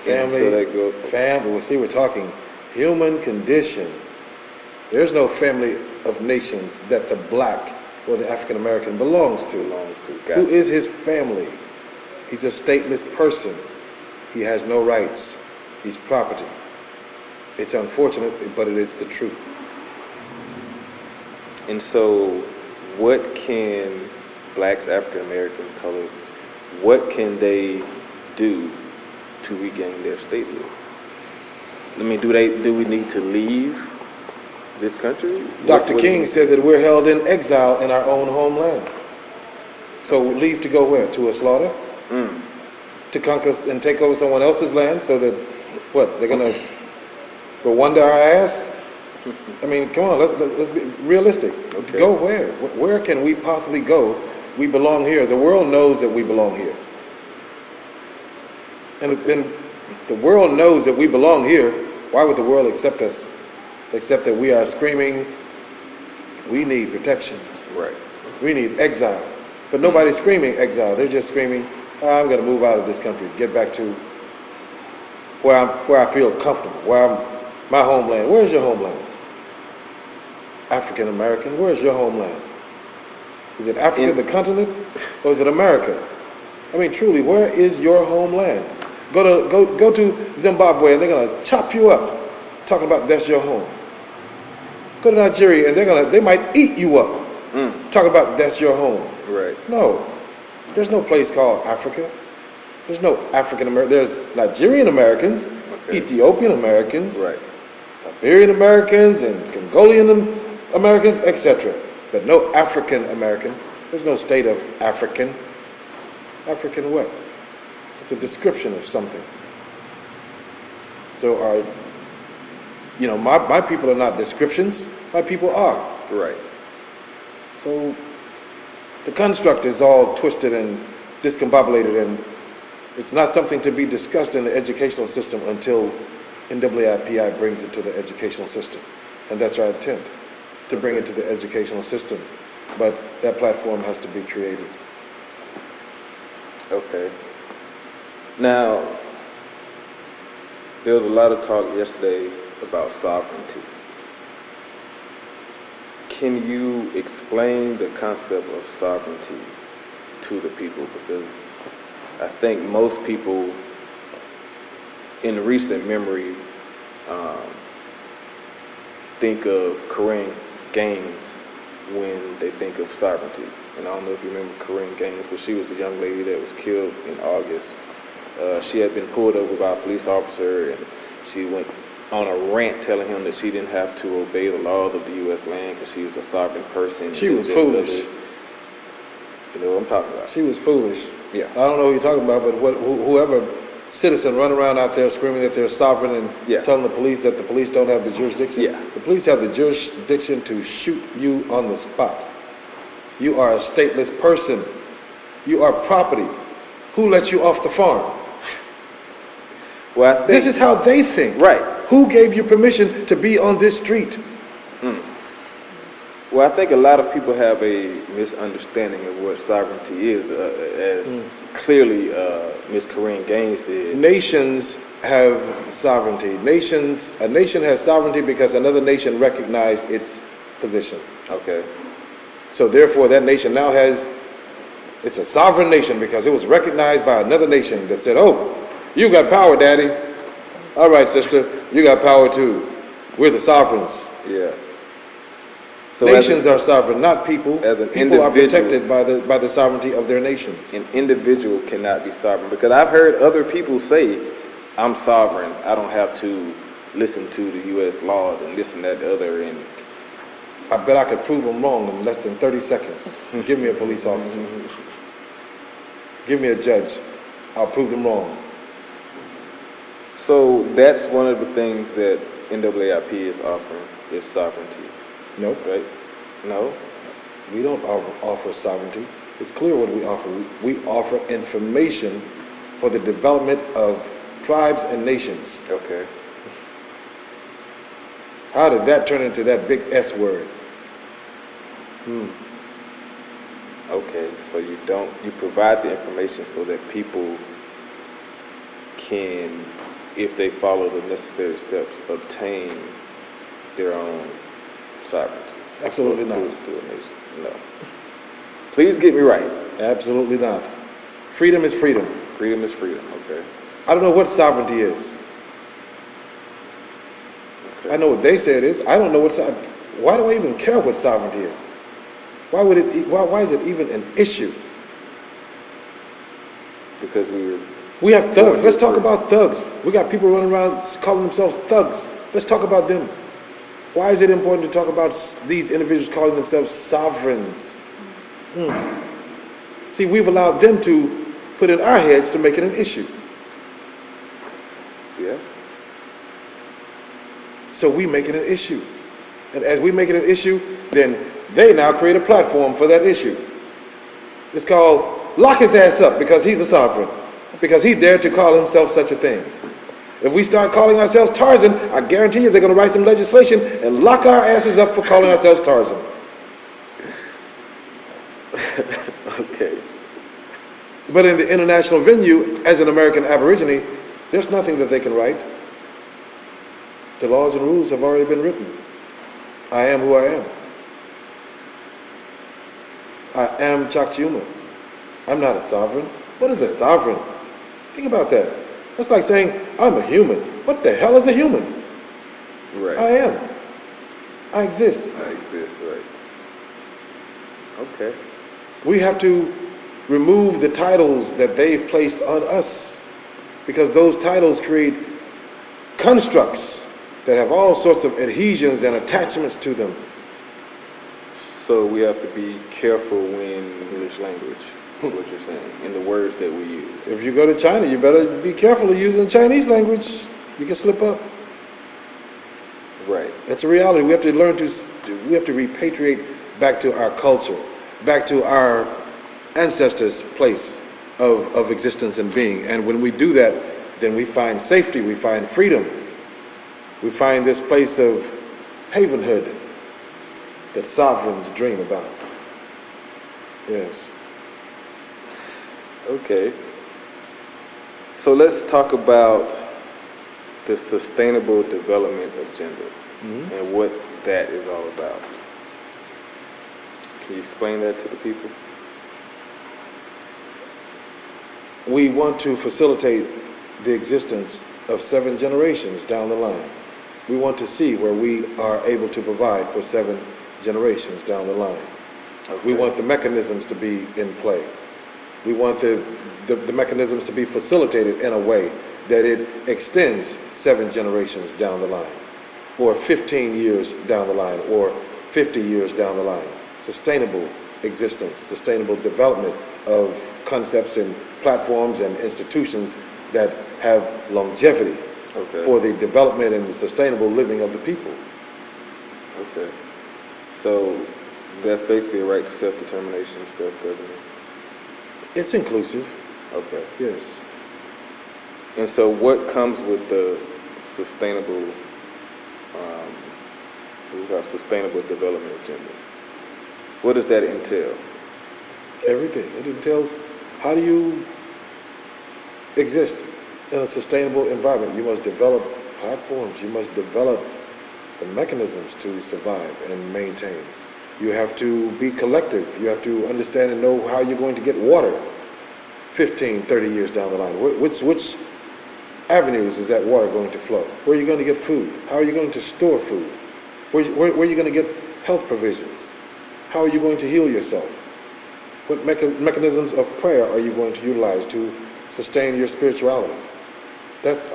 Well, see, we're talking human condition. There's no family of nations that the black or the African American belongs to. Who is his family? He's a stateless person. He has no rights. He's property. It's unfortunate, but it is the truth. And so what can blacks, African Americans, colored, what can they do to regain their statehood? I mean, do we need to leave this country? Dr. King said that we're held in exile in our own homeland. So leave to go where? To a slaughter? To conquer and take over someone else's land so that, what, they're going to Rwanda our ass? I mean, come on, let's be realistic. Okay. Go where? Where can we possibly go? We belong here. The world knows that we belong here. And the world knows that we belong here. Why would the world accept us? Except that we are screaming, we need protection. Right. We need exile. But nobody's screaming exile. They're just screaming, I'm going to move out of this country, get back to where I feel comfortable, my homeland. Where's your homeland? African American, where's your homeland? Is it Africa, the continent, or is it America? I mean, truly, where is your homeland? Go to Zimbabwe and they're going to chop you up, talking about that's your home. Go to Nigeria and they might eat you up, talking about that's your home. Right. No, there's no place called Africa. There's no African American. There's Nigerian Americans, Ethiopian Americans, Right. Liberian Americans, and Congolian Americans, etc. But no African American. There's no state of African. African what? It's a description of something. So my people are not descriptions. My people are. Right. So the construct is all twisted and discombobulated, and it's not something to be discussed in the educational system until NAAIP brings it to the educational system. And that's our intent, to bring it to the educational system. But that platform has to be created. Okay. Now, there was a lot of talk yesterday about sovereignty. Can you explain the concept of sovereignty to the people? Because I think most people in recent memory think of Corinne Gaines when they think of sovereignty. And I don't know if you remember Corinne Gaines, but she was the young lady that was killed in August. She had been pulled over by a police officer, and she went on a rant telling him that she didn't have to obey the laws of the U.S. land because she was a sovereign person. She was foolish. You know what I'm talking about? She was foolish. Yeah. I don't know who you're talking about, but whoever citizen run around out there screaming that they're sovereign and telling the police that the police don't have the jurisdiction. Yeah. The police have the jurisdiction to shoot you on the spot. You are a stateless person. You are property. Who let you off the farm? Well, I think This is how they think. Right. Who gave you permission to be on this street? Well, I think a lot of people have a misunderstanding of what sovereignty is, as clearly Ms. Corinne Gaines did. Nations have sovereignty. A nation has sovereignty because another nation recognized its position. Okay. So therefore, that nation now it's a sovereign nation because it was recognized by another nation that said, oh, you got power, daddy. All right, sister, you got power too. We're the sovereigns. Yeah. So Nations are sovereign, not people. As an People are individual, protected by the sovereignty of their nations. an individual cannot be sovereign, because I've heard other people say, I'm sovereign. I don't have to listen to the U.S. laws and this and that, the other, and I bet I could prove them wrong in less than 30 seconds. Give me a police officer. Give me a judge. I'll prove them wrong. so that's one of the things that NAAIP is offering, is sovereignty, Nope. right? No? We don't offer sovereignty. It's clear what we offer. We offer information for the development of tribes and nations. Okay. How did that turn into that big S word? Okay, so you provide the information so that people can, if they follow the necessary steps, obtain their own sovereignty. Absolutely not. Through a nation. No. Please get me right. Absolutely not. Freedom is freedom. Freedom is freedom, okay. I don't know what sovereignty is. Okay. I know what they say it is. I don't know what sovereignty. Why do I even care what sovereignty is? Why is it even an issue? Because We have thugs. Let's talk about thugs. We got people running around calling themselves thugs. Let's talk about them. Why is it important to talk about these individuals calling themselves sovereigns? See, we've allowed them to put in our heads to make it an issue. Yeah. So we make it an issue. And as we make it an issue, then they now create a platform for that issue. It's called lock his ass up because he's a sovereign. Because he dared to call himself such a thing. If we start calling ourselves Tarzan, I guarantee you they're going to write some legislation and lock our asses up for calling ourselves Tarzan. Okay. But in the international venue, as an American Aborigine, there's nothing that they can write. The laws and rules have already been written. I am who I am. I am Chakchuma. I'm not a sovereign. What is a sovereign? Think about that. That's like saying, I'm a human. What the hell is a human? Right. I am. I exist. I exist, right. Okay. We have to remove the titles that they've placed on us, because those titles create constructs that have all sorts of adhesions and attachments to them. So we have to be careful in English language, what you're saying, in the words that we use. If you go to China, you better be careful of using Chinese language. You can slip up. Right. That's a reality. We have to repatriate back to our culture, back to our ancestors' place of existence and being. And when we do that, then we find safety, we find freedom. We find this place of havenhood that sovereigns dream about. Yes. Okay. So let's talk about the Sustainable Development Agenda and what that is all about. Can you explain that to the people? We want to facilitate the existence of 7 generations down the line. We want to see where we are able to provide for 7 generations down the line. Okay. We want the mechanisms to be in play. We want the mechanisms to be facilitated in a way that it extends 7 generations down the line, or 15 years down the line, or 50 years down the line. Sustainable existence, sustainable development of concepts and platforms and institutions that have longevity for the development and the sustainable living of the people. Okay. So that's basically a right to self-determination, self-government. It's inclusive. Okay. Yes. And so what comes with the sustainable, sustainable development agenda? What does that entail? Everything. It entails how do you exist in a sustainable environment. You must develop platforms. You must develop the mechanisms to survive and maintain. You have to be collective. You have to understand and know how you're going to get water 15, 30 years down the line. Which avenues is that water going to flow? Where are you going to get food? How are you going to store food? Where are you going to get health provisions? How are you going to heal yourself? What mechanisms of prayer are you going to utilize to sustain your spirituality?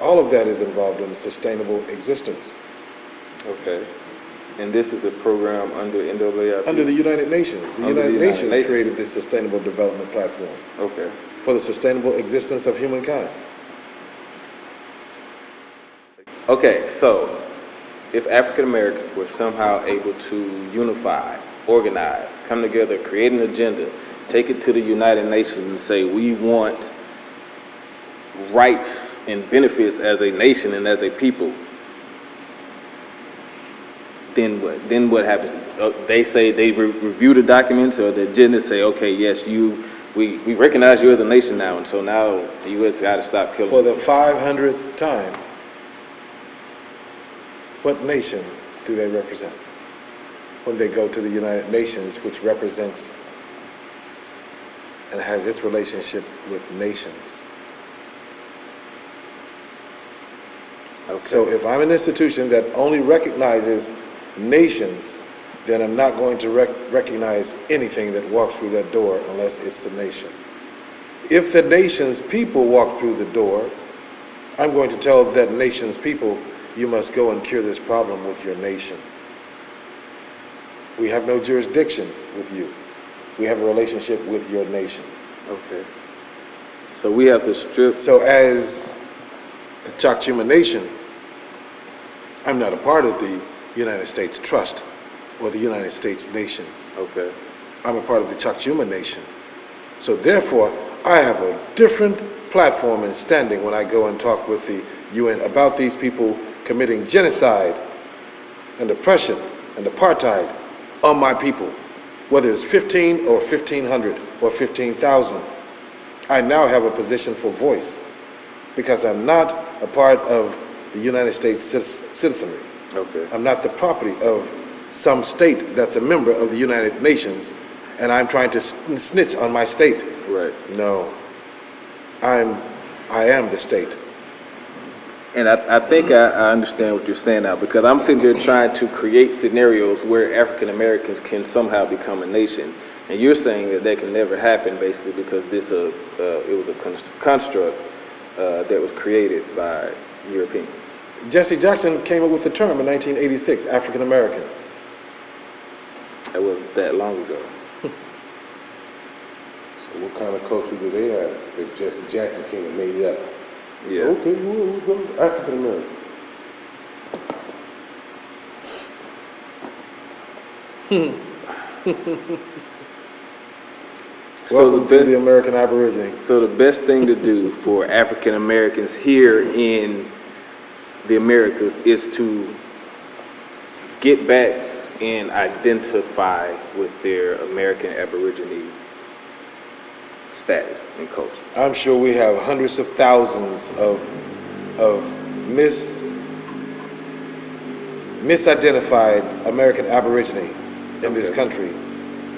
All of that is involved in sustainable existence. Okay. And this is the program under NAAIP? Under the United Nations. The United Nations created this sustainable development platform. Okay. For the sustainable existence of humankind. Okay, so if African Americans were somehow able to unify, organize, come together, create an agenda, take it to the United Nations and say we want rights and benefits as a nation and as a people, then what? Then what happens? They say they review the documents or the agenda, say, okay, yes, we recognize you as a nation now, and so now the U.S. got to stop killing. For the 500th time, what nation do they represent when they go to the United Nations, which represents and has its relationship with nations? Okay. So if I'm an institution that only recognizes nations, then I'm not going to recognize anything that walks through that door unless it's the nation. If the nation's people walk through the door, I'm going to tell that nation's people, you must go and cure this problem with your nation. We have no jurisdiction with you. We have a relationship with your nation. Okay. So we have to strip. So as the Choctaw Nation, I'm not a part of the United States Trust or the United States Nation. Okay. I'm a part of the Choctaw Nation. So therefore, I have a different platform and standing when I go and talk with the UN about these people committing genocide and oppression and apartheid on my people, whether it's 15 or 1,500 or 15,000. I now have a position for voice because I'm not a part of the United States citizenry. Okay. I'm not the property of some state that's a member of the United Nations, and I'm trying to snitch on my state. Right. No. I am the state. And I think I understand what you're saying now, because I'm sitting here trying to create scenarios where African Americans can somehow become a nation, and you're saying that can never happen, basically, because it was a construct that was created by Europeans. Jesse Jackson came up with the term in 1986, African American. That wasn't that long ago. So what kind of culture do they have if Jesse Jackson came and made it up? Yeah. So, okay, we'll go African American. Welcome to the American Aborigine. So the best thing to do for African Americans here in the Americas is to get back and identify with their American Aborigine status and culture. I'm sure we have hundreds of thousands of misidentified American Aborigine in this country.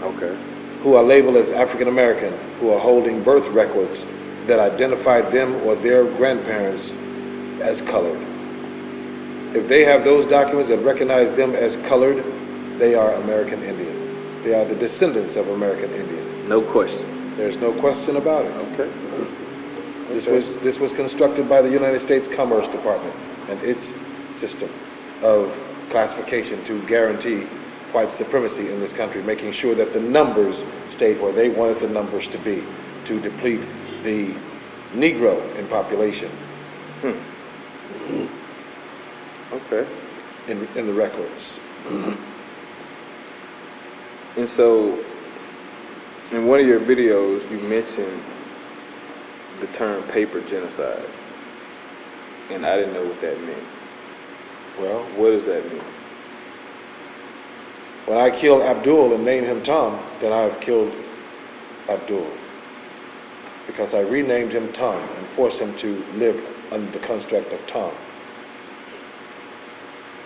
Okay. Who are labeled as African American, who are holding birth records that identify them or their grandparents as colored. If they have those documents that recognize them as colored, they are American Indian. They are the descendants of American Indian. No question. There's no question about it. Okay. This was constructed by the United States Commerce Department and its system of classification to guarantee white supremacy in this country, making sure that the numbers stayed where they wanted the numbers to be, to deplete the Negro in population. Okay. In the records. And so, in one of your videos, you mentioned the term paper genocide, and I didn't know what that meant. Well, What does that mean? When I kill Abdul and name him Tom, then I have killed Abdul. Because I renamed him Tom and forced him to live under the construct of Tom.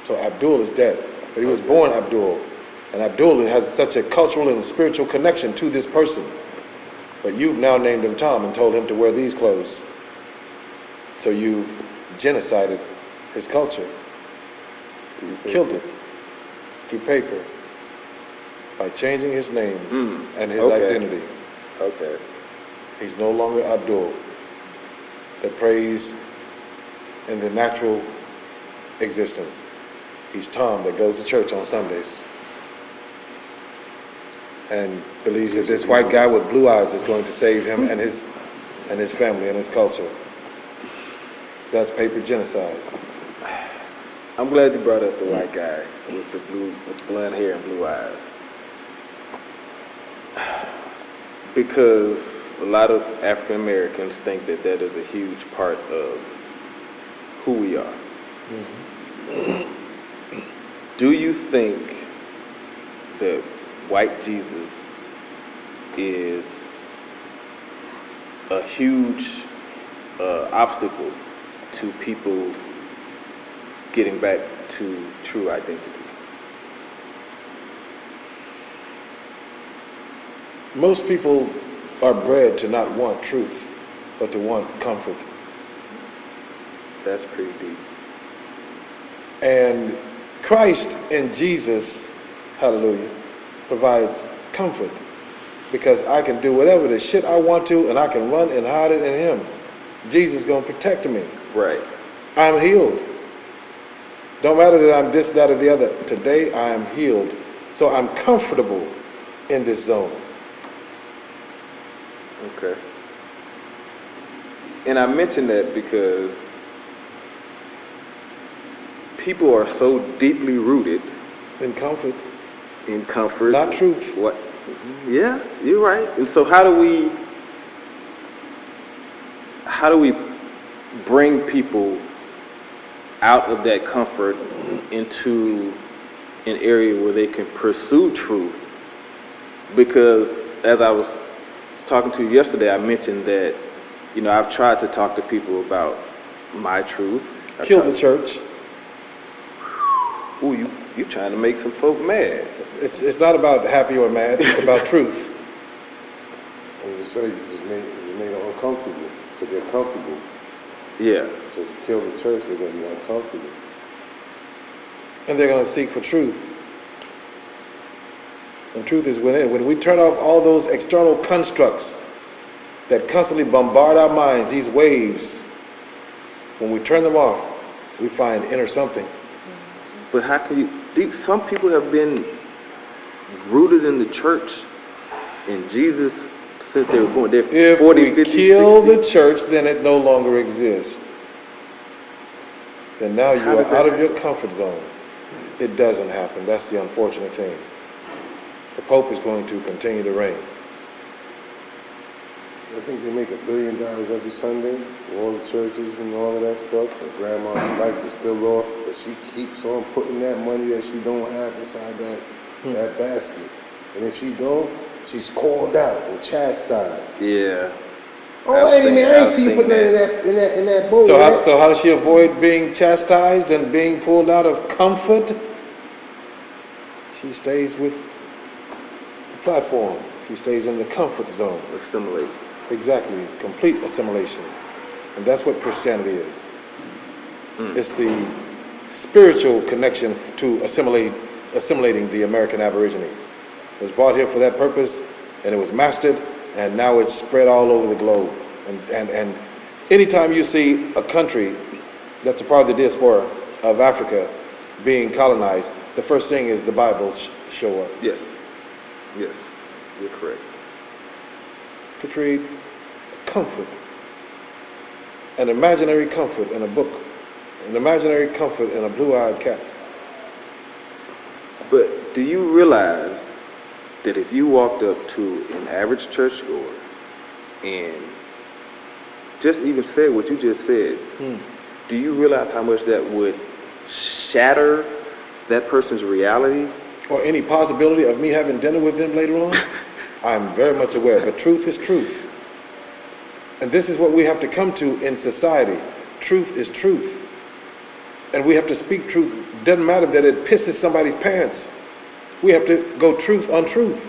So Abdul is dead. But he was born Abdul. And Abdul has such a cultural and spiritual connection to this person. But you've now named him Tom and told him to wear these clothes. So you've genocided his culture. Killed it through paper by changing his name and his identity. Okay. He's no longer Abdul that prays in the natural existence. He's Tom that goes to church on Sundays and believes that this white guy with blue eyes is going to save him and his family and his culture. That's paper genocide. I'm glad you brought up the white guy with the blonde hair and blue eyes. Because a lot of African Americans think that that is a huge part of who we are. Mm-hmm. Do you think that white Jesus is a huge obstacle to people getting back to true identity? Most people are bred to not want truth, but to want comfort. That's pretty deep. And Christ in Jesus, hallelujah, provides comfort. Because I can do whatever the shit I want to, and I can run and hide it in Him. Jesus is going to protect me. Right. I'm healed. Don't matter that I'm this, that, or the other. Today I am healed. So I'm comfortable in this zone. Okay. And I mention that because people are so deeply rooted in comfort. Not truth. What? Yeah, you're right. And so how do we bring people out of that comfort into an area where they can pursue truth? Because as I was talking to you yesterday, I mentioned that, I've tried to talk to people about my truth. Kill the church. Ooh, you trying to make some folk mad. It's not about happy or mad, it's about truth. And you say you just made them uncomfortable because they're comfortable. Yeah. So if you kill the church, they're going to be uncomfortable. And they're going to seek for truth. And truth is within. When we turn off all those external constructs that constantly bombard our minds, these waves, when we turn them off, we find inner something. But how can some people have been rooted in the church and Jesus since they were born. They're if 40, we 50, kill 60. the church, then it no longer exists. Then now you are out of your comfort zone. It doesn't happen. That's the unfortunate thing. The Pope is going to continue to reign. I think they make $1 billion every Sunday, all the churches and all of that stuff. Her grandma's lights are still off, but she keeps on putting that money that she don't have inside that basket. And if she don't, she's called out and chastised. Yeah. Oh, wait a minute, I ain't see you put that in that bowl. So how does she avoid being chastised and being pulled out of comfort? She stays with the platform. She stays in the comfort zone. Assimilate. Exactly, complete assimilation. And that's what Christianity is. It's the spiritual connection to assimilating the American Aborigine. It was brought here for that purpose, and it was mastered, and now it's spread all over the globe. And anytime you see a country that's a part of the diaspora of Africa being colonized, the first thing is the Bibles show up. Yes, you're correct. To create comfort, an imaginary comfort in a book, an imaginary comfort in a blue-eyed cat. But do you realize that if you walked up to an average churchgoer and just even said what you just said, do you realize how much that would shatter that person's reality? or any possibility of me having dinner with them later on, I'm very much aware. But truth is truth. And this is what we have to come to in society. Truth is truth. And we have to speak truth. Doesn't matter that it pisses somebody's pants. We have to go truth on truth.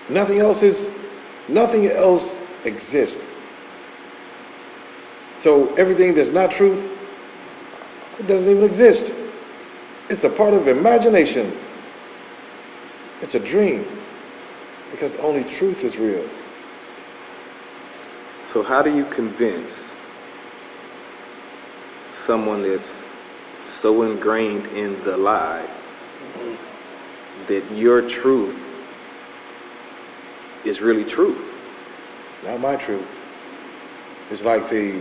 Nothing else exists. So everything that's not truth, it doesn't even exist. It's a part of imagination. It's a dream. Because only truth is real. So how do you convince someone that's so ingrained in the lie that your truth is really truth? Not my truth. It's like the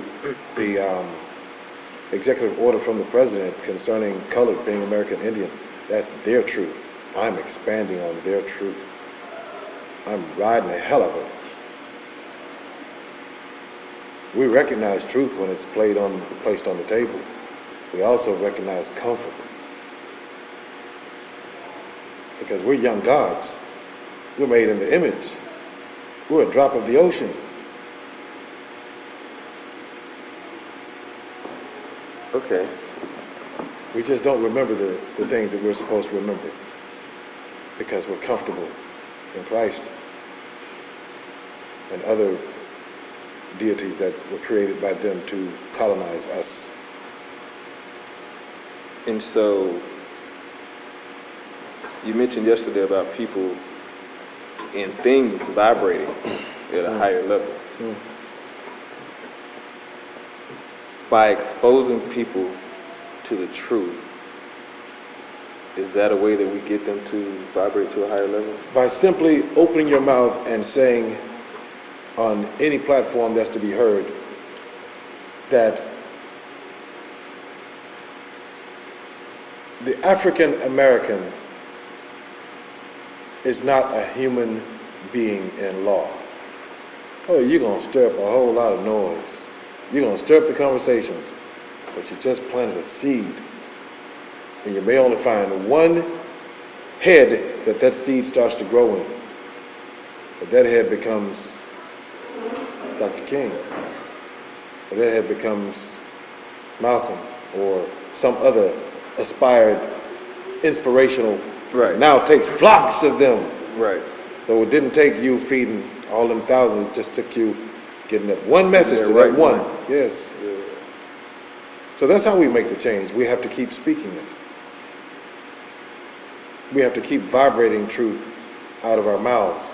executive order from the president concerning colored being American Indian. That's their truth. I'm expanding on their truth. I'm riding the hell of it. We recognize truth when it's placed on the table. We also recognize comfort. Because we're young gods. We're made in the image. We're a drop of the ocean. Okay. We just don't remember the things that we're supposed to remember because we're comfortable in Christ and other deities that were created by them to colonize us. And so, you mentioned yesterday about people and things vibrating at a higher level. By exposing people to the truth, is that a way that we get them to vibrate to a higher level? By simply opening your mouth and saying on any platform that's to be heard that the African American is not a human being in law. Oh, you're going to stir up a whole lot of noise. You're going to stir up the conversations, but you just planted a seed. And you may only find one head that seed starts to grow in. But that head becomes Dr. King. Or that head becomes Malcolm or some other aspired inspirational. Right. Now it takes flocks of them. Right. So it didn't take you feeding all them thousands. It just took you getting that one message to right that one. one. Yes. Yeah. So that's how we make the change. We have to keep speaking it. We have to keep vibrating truth out of our mouths.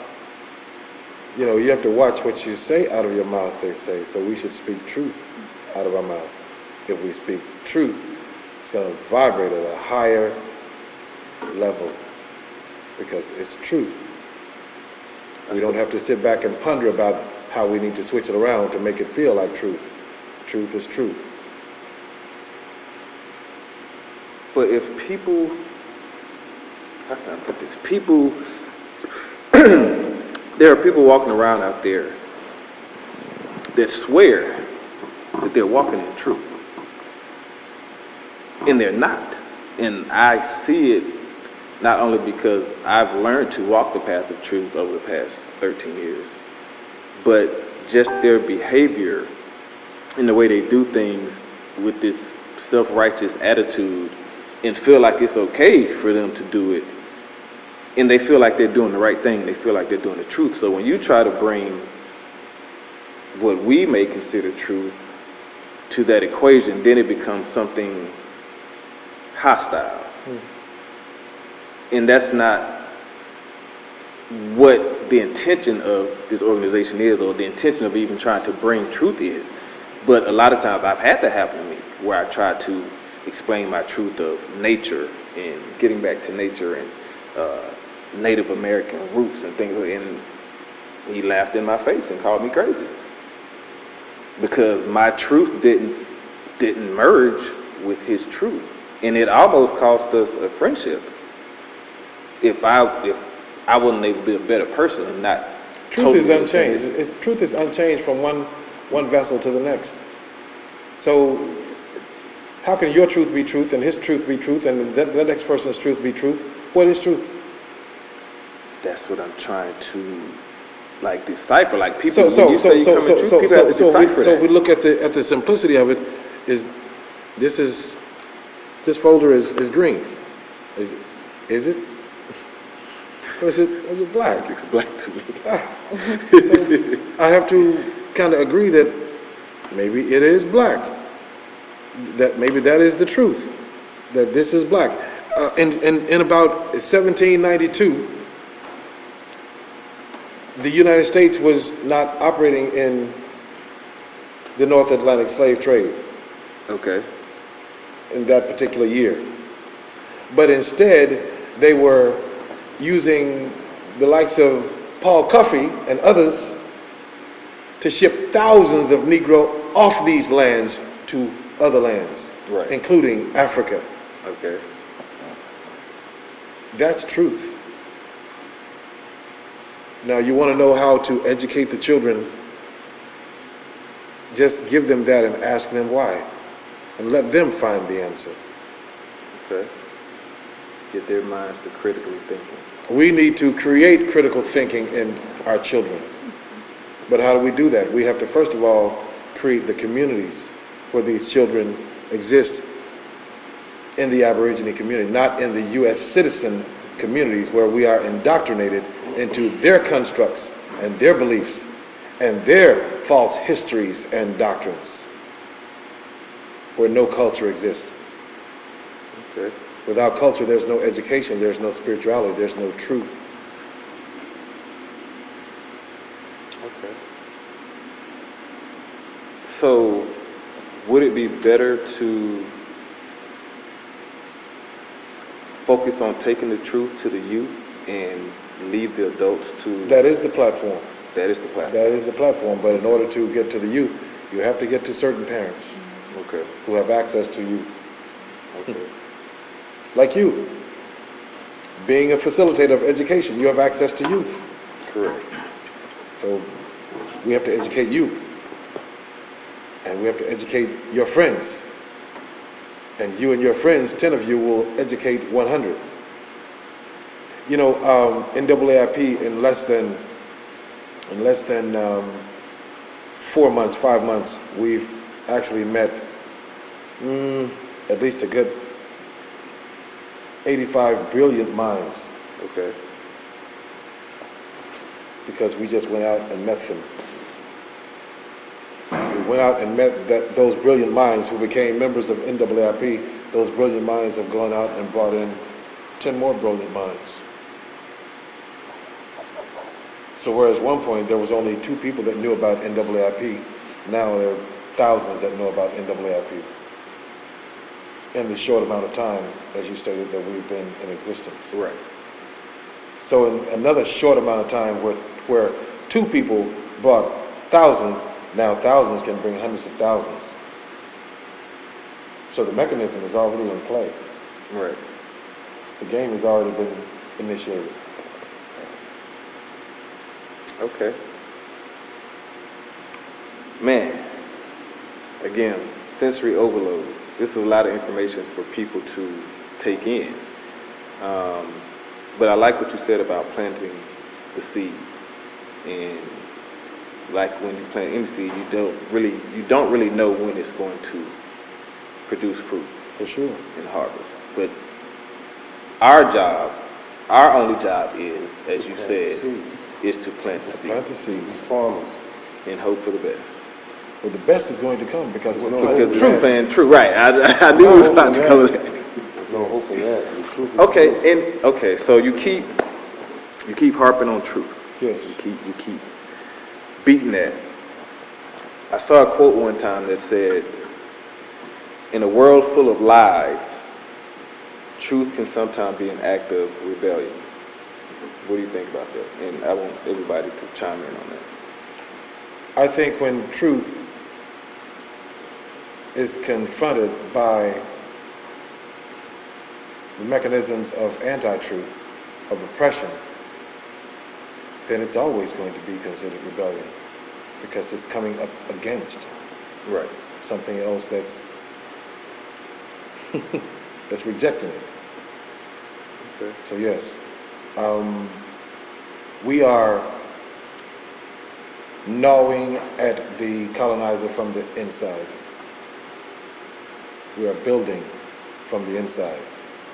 You know, you have to watch what you say out of your mouth, they say. So we should speak truth out of our mouth. If we speak truth, it's going to vibrate at a higher level because it's truth. We don't have to sit back and ponder about how we need to switch it around to make it feel like truth. Truth is truth. But if people, how can I put this? People, there are people walking around out there that swear that they're walking in truth. And they're not. And I see it not only because I've learned to walk the path of truth over the past 13 years, but just their behavior and the way they do things with this self-righteous attitude and feel like it's okay for them to do it. And they feel like they're doing the right thing. They feel like they're doing the truth. So when you try to bring what we may consider truth to that equation, then it becomes something hostile. And that's not what the intention of this organization is, or the intention of even trying to bring truth is. But a lot of times I've had that happen to me, where I try to explain my truth of nature and getting back to nature and Native American roots and things, and he laughed in my face and called me crazy because my truth didn't merge with his truth, and it almost cost us a friendship. If I wasn't able to be a better person and not truth is unchanged. Truth is unchanged from one vessel to the next. So How can your truth be truth and his truth be truth and that next person's truth be truth? What is truth? That's what I'm trying to like decipher. Like people, when you say you come in truth, people have to decipher so that. we look at the simplicity of it. This folder is green. Is it? Or is it black? It's black to me. So I have to kind of agree that maybe it is black. That maybe that is the truth. That this is black. In about 1792, the United States was not operating in the North Atlantic slave trade. Okay. In that particular year. But instead, they were using the likes of Paul Cuffey and others to ship thousands of Negro off these lands to other lands, right, including Africa. Okay. That's truth. Now, you want to know how to educate the children, just give them that and ask them why. And let them find the answer. Okay. Get their minds to critically thinking. We need to create critical thinking in our children. But how do we do that? We have to, first of all, create the communities where these children exist in the Aborigine community, not in the U.S. citizen communities where we are indoctrinated into their constructs and their beliefs and their false histories and doctrines, where no culture exists. Okay. Without culture, there's no education, there's no spirituality, there's no truth. Okay. So, would it be better to focus on taking the truth to the youth and leave the adults to... That is the platform. That is the platform. That is the platform, but in order to get to the youth, you have to get to certain parents Okay. who have access to youth. Okay. Like you, being a facilitator of education, you have access to youth. Correct. So we have to educate you. And we have to educate your friends. And you and your friends, 10 of you, will educate 100. You know, NAAIP in less than 4 months, 5 months, we've actually met at least a good 85 brilliant minds. Okay. Because we just went out and met them. We went out and met those brilliant minds who became members of NAAIP. Those brilliant minds have gone out and brought in 10 more brilliant minds. So whereas one point there was only 2 people that knew about NAAIP, now there are thousands that know about NAAIP. In the short amount of time, as you stated, that we've been in existence. Right. So in another short amount of time where 2 people brought thousands, now thousands can bring hundreds of thousands. So the mechanism is already in play. Right. The game has already been initiated. Okay. Man, again, sensory overload. This is a lot of information for people to take in. But I like what you said about planting the seed. And like when you plant any seed, you don't really know when it's going to produce fruit. For sure. And harvest. But our only job is, as you said, is to plant the seed. Plant the seeds. Farmers. And hope for the best. Well, the best is going to come because we're Because planting truth and true, right? I knew it was about to come. There's no hope in that. The truth is Okay, so you keep harping on truth. Yes. You keep beating that. I saw a quote one time that said, "In a world full of lies, truth can sometimes be an act of rebellion." What do you think about that? And I want everybody to chime in on that. I think when truth is confronted by the mechanisms of anti-truth, of oppression, then it's always going to be considered rebellion because it's coming up against Right. something else that's That's rejecting it. Okay. So yes, we are gnawing at the colonizer from the inside. We are building from the inside.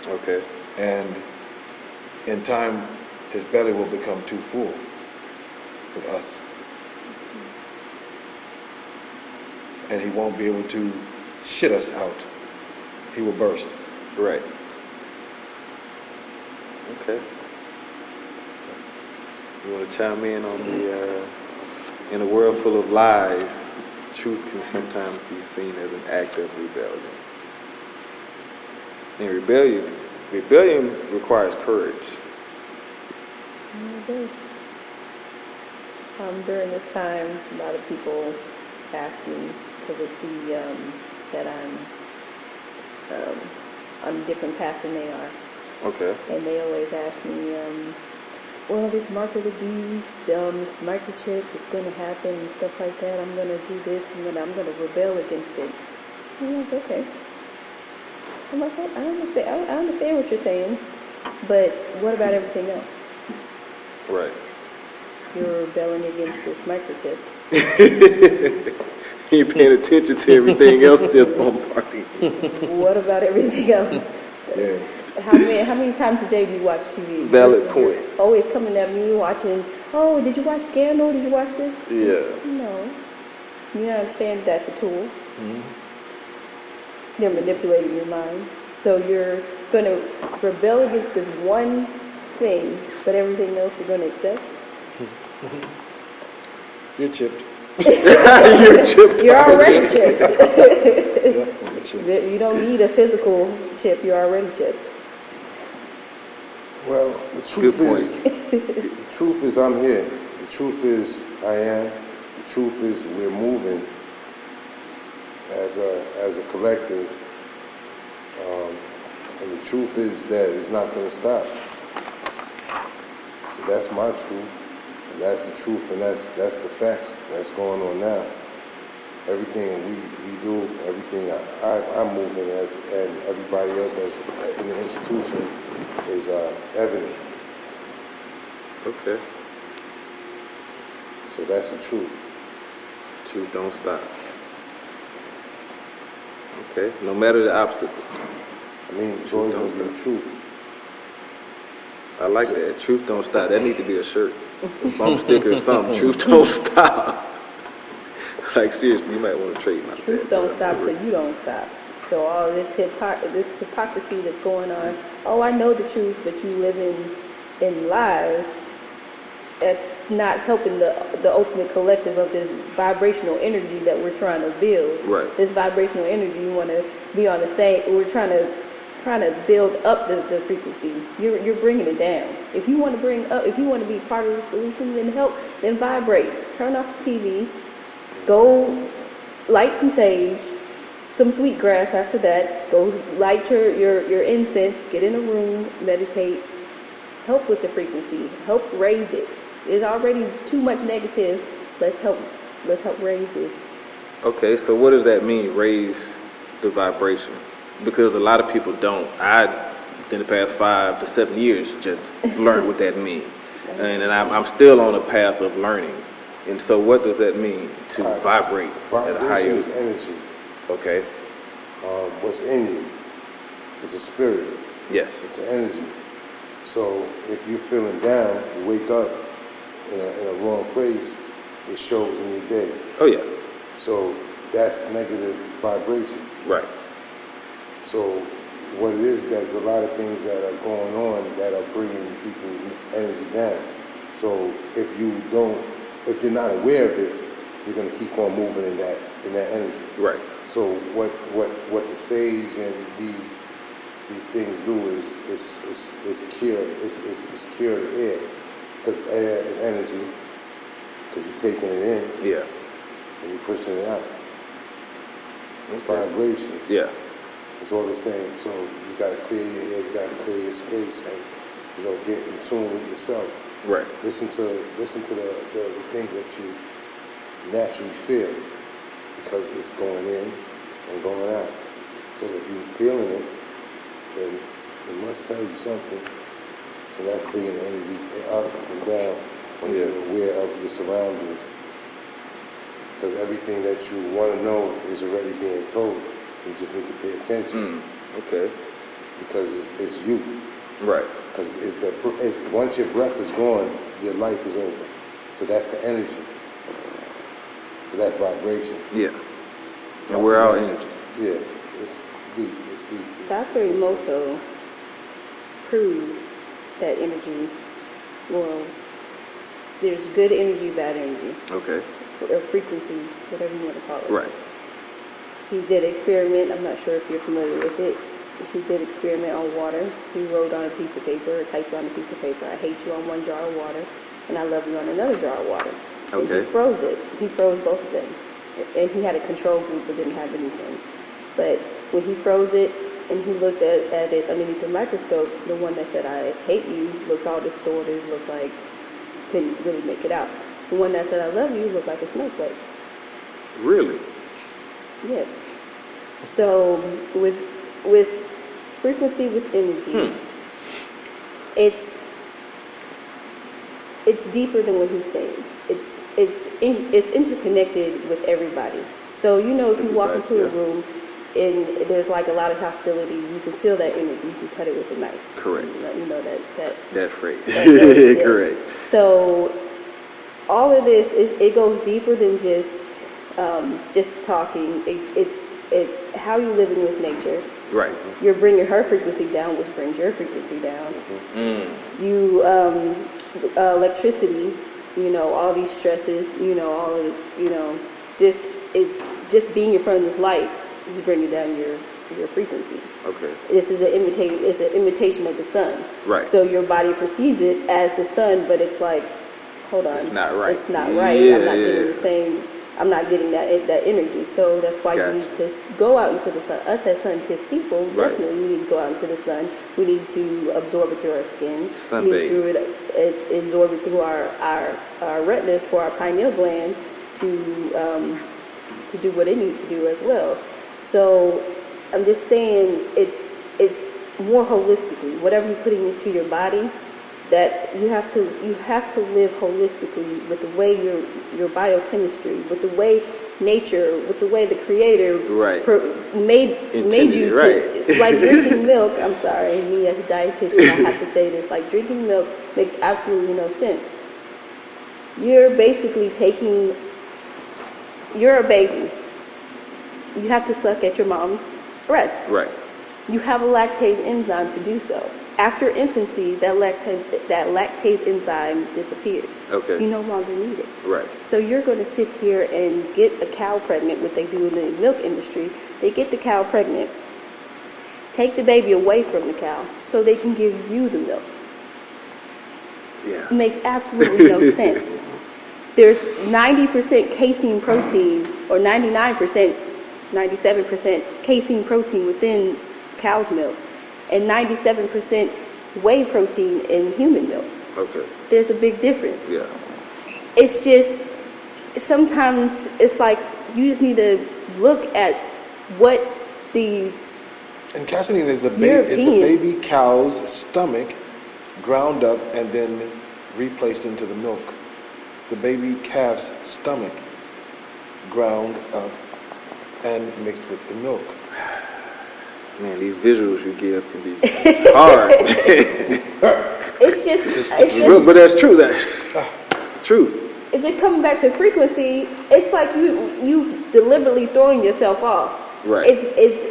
Okay. And in time, his belly will become too full with us. And he won't be able to shit us out. He will burst. Right. Okay. You want to chime in on the, in a world full of lies, truth can sometimes be seen as an act of rebellion. And rebellion requires courage. It does. During this time, a lot of people asking because they see that I'm on a different path than they are. Okay. And they always ask me, well, this mark of the beast, this microchip is going to happen and stuff like that. I'm going to do this. I'm going to rebel against it. I'm like, okay. I'm like, I understand. I understand what you're saying, but what about everything else? Right. You're rebelling against this microchip. You ain't paying attention to everything else that's bombarding you. What about everything else? Yes. How many times a day do you watch TV? Valid point. You're always coming at me watching, oh, did you watch Scandal? Did you watch this? Yeah. No. You understand that's a tool. Mm-hmm. They're manipulating your mind. So you're going to rebel against this one thing, but everything else you're going to accept? You're chipped. You're chipped. You're already chipped. Yeah, you're chipped. You don't need a physical chip. You're already chipped. Well, the truth is I'm here. The truth is I am. The truth is we're moving as a collective. And the truth is that it's not going to stop. So that's my truth. And that's the truth, and that's the facts that's going on now. Everything we do, everything I'm moving as, and everybody else that's in the institution is evident. Okay. So that's the truth. Truth don't stop. Okay. No matter the obstacles. I mean, it's always going to be the truth. I like that. Truth don't stop. That need to be a shirt. A bump sticker or something. Truth don't stop. Like seriously, you might want to trademark that. Truth don't stop, so you don't stop. So all this hypocrisy that's going on. Oh, I know the truth, but you live in lies. That's not helping the ultimate collective of this vibrational energy that we're trying to build. Right. This vibrational energy, you want to be on the same. We're trying to build up the frequency. You're bringing it down. If you want to bring up, if you want to be part of the solution, then vibrate. Turn off the TV. Go light some sage, some sweet grass after that. Go light your incense, get in a room, meditate. Help with the frequency. Help raise it. There's already too much negative. Let's help raise this. Okay, so what does that mean, raise the vibration? Because a lot of people don't. I, in the past 5 to 7 years, just learned what that means. And I'm still on a path of learning. And so what does that mean to vibrate at a higher... Vibration is energy. Okay. What's in you is a spirit. Yes. It's an energy. So if you're feeling down, you wake up in a wrong place, it shows in your day. Oh, yeah. So that's negative vibration. Right. So what it is, there's a lot of things that are going on that are bringing people's energy down. So if you're not aware of it, you're going to keep on moving in that energy. Right. So what the sage and these things do is cure the air, because air is energy, because you're taking it in, Yeah. and you're pushing it out. It's Okay. vibration. Yeah. It's all the same. So you got to clear your air, you got to clear your space, and get in tune with yourself. Right. Listen to the things that you naturally feel, because it's going in and going out. So if you're feeling it, then it must tell you something. So that's bringing the energies up and down when you're aware of your surroundings. Because everything that you want to know is already being told. You just need to pay attention. Okay. Because it's you. Right. Because once your breath is gone, your life is over. So that's the energy. So that's vibration. Yeah. And we're our energy. Yeah. It's deep. It's deep. Dr. Emoto proved that energy, well, there's good energy, bad energy. Okay. Or frequency, whatever you want to call it. Right. He did an experiment, I'm not sure if you're familiar with it. He did experiment on water. He wrote on a piece of paper, or typed on a piece of paper, I hate you on one jar of water, and I love you on another jar of water. Okay. And he froze it. He froze both of them. And he had a control group that didn't have anything. But when he froze it, and he looked at it underneath the microscope, the one that said, I hate you, looked all distorted, looked like, couldn't really make it out. The one that said, I love you, looked like a snowflake. Really? Yes. So with frequency, with energy, it's deeper than what he's saying. It's interconnected with everybody. So if you walk into a room and there's like a lot of hostility, you can feel that energy. You can cut it with a knife. Correct. You know that phrase. yes. Correct. So all of this it goes deeper than just talking. It's how you're living with nature. Right. You're bringing her frequency down, which brings your frequency down. You electricity. All these stresses. All of this is just being in front of this light is bringing down your frequency. Okay. This is it's an imitation of the sun. Right. So your body perceives it as the sun, but it's like, hold on, it's not right. It's not right. Yeah, I'm not getting the same. I'm not getting that energy. So that's why you need to go out into the sun. Us as sun-kissed people, definitely we need to go out into the sun. We need to absorb it through our skin. Sunbathe. We need to absorb it through our retinas for our pineal gland to do what it needs to do as well. So I'm just saying it's more holistically. Whatever you're putting into your body, that you have to live holistically with the way your biochemistry, with the way nature, with the way the Creator made you to, like drinking milk. I'm sorry, me as a dietitian, I have to say this. Like drinking milk makes absolutely no sense. You're basically you're a baby. You have to suck at your mom's breast. Right. You have a lactase enzyme to do so. After infancy, that lactase enzyme disappears. Okay. You no longer need it. Right. So you're going to sit here and get a cow pregnant, what they do in the milk industry. They get the cow pregnant, take the baby away from the cow so they can give you the milk. Yeah. It makes absolutely no sense. There's 90% casein protein, or 99%, 97% casein protein within cow's milk, and 97% whey protein in human milk. Okay. There's a big difference. Yeah. It's just, sometimes it's like you just need to look at what these... And casein is the baby cow's stomach ground up and then replaced into the milk. The baby calf's stomach ground up and mixed with the milk. Man, these visuals you give can be hard. It's just, but that's true. That's true. It's just coming back to frequency. It's like you deliberately throwing yourself off. Right. It's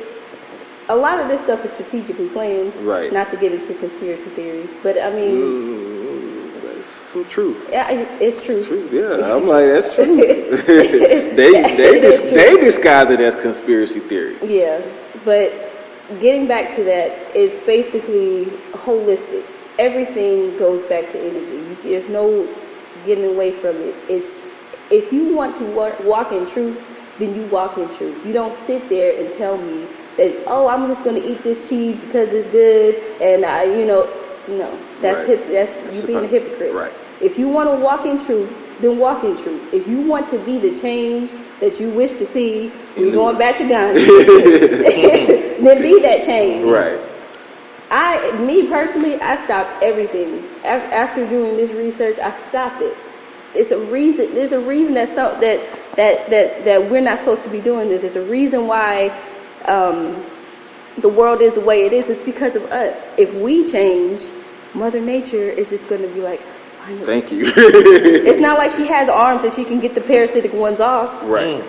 a lot of this stuff is strategically planned. Right. Not to get into conspiracy theories, but I mean, that's some truth. Yeah, it's true. Yeah, I'm like, that's true. they disguise it as conspiracy theory. Yeah, but getting back to that, it's basically holistic. Everything goes back to energy. There's no getting away from it. It's, if you want to walk in truth, then you walk in truth. You don't sit there and tell me that, oh, I'm just going to eat this cheese because it's good, and no, that's Right. that's you being a hypocrite. Right. If you want to walk in truth, then walk in truth. If you want to be the change that you wish to see, we're going back to Gandhi, then be that change. Right. Me personally, I stopped everything. After doing this research, I stopped it. It's a reason. There's a reason that we're not supposed to be doing this. There's a reason why the world is the way it is. It's because of us. If we change, Mother Nature is just going to be like, finally. Thank you. It's not like she has arms and she can get the parasitic ones off. Right.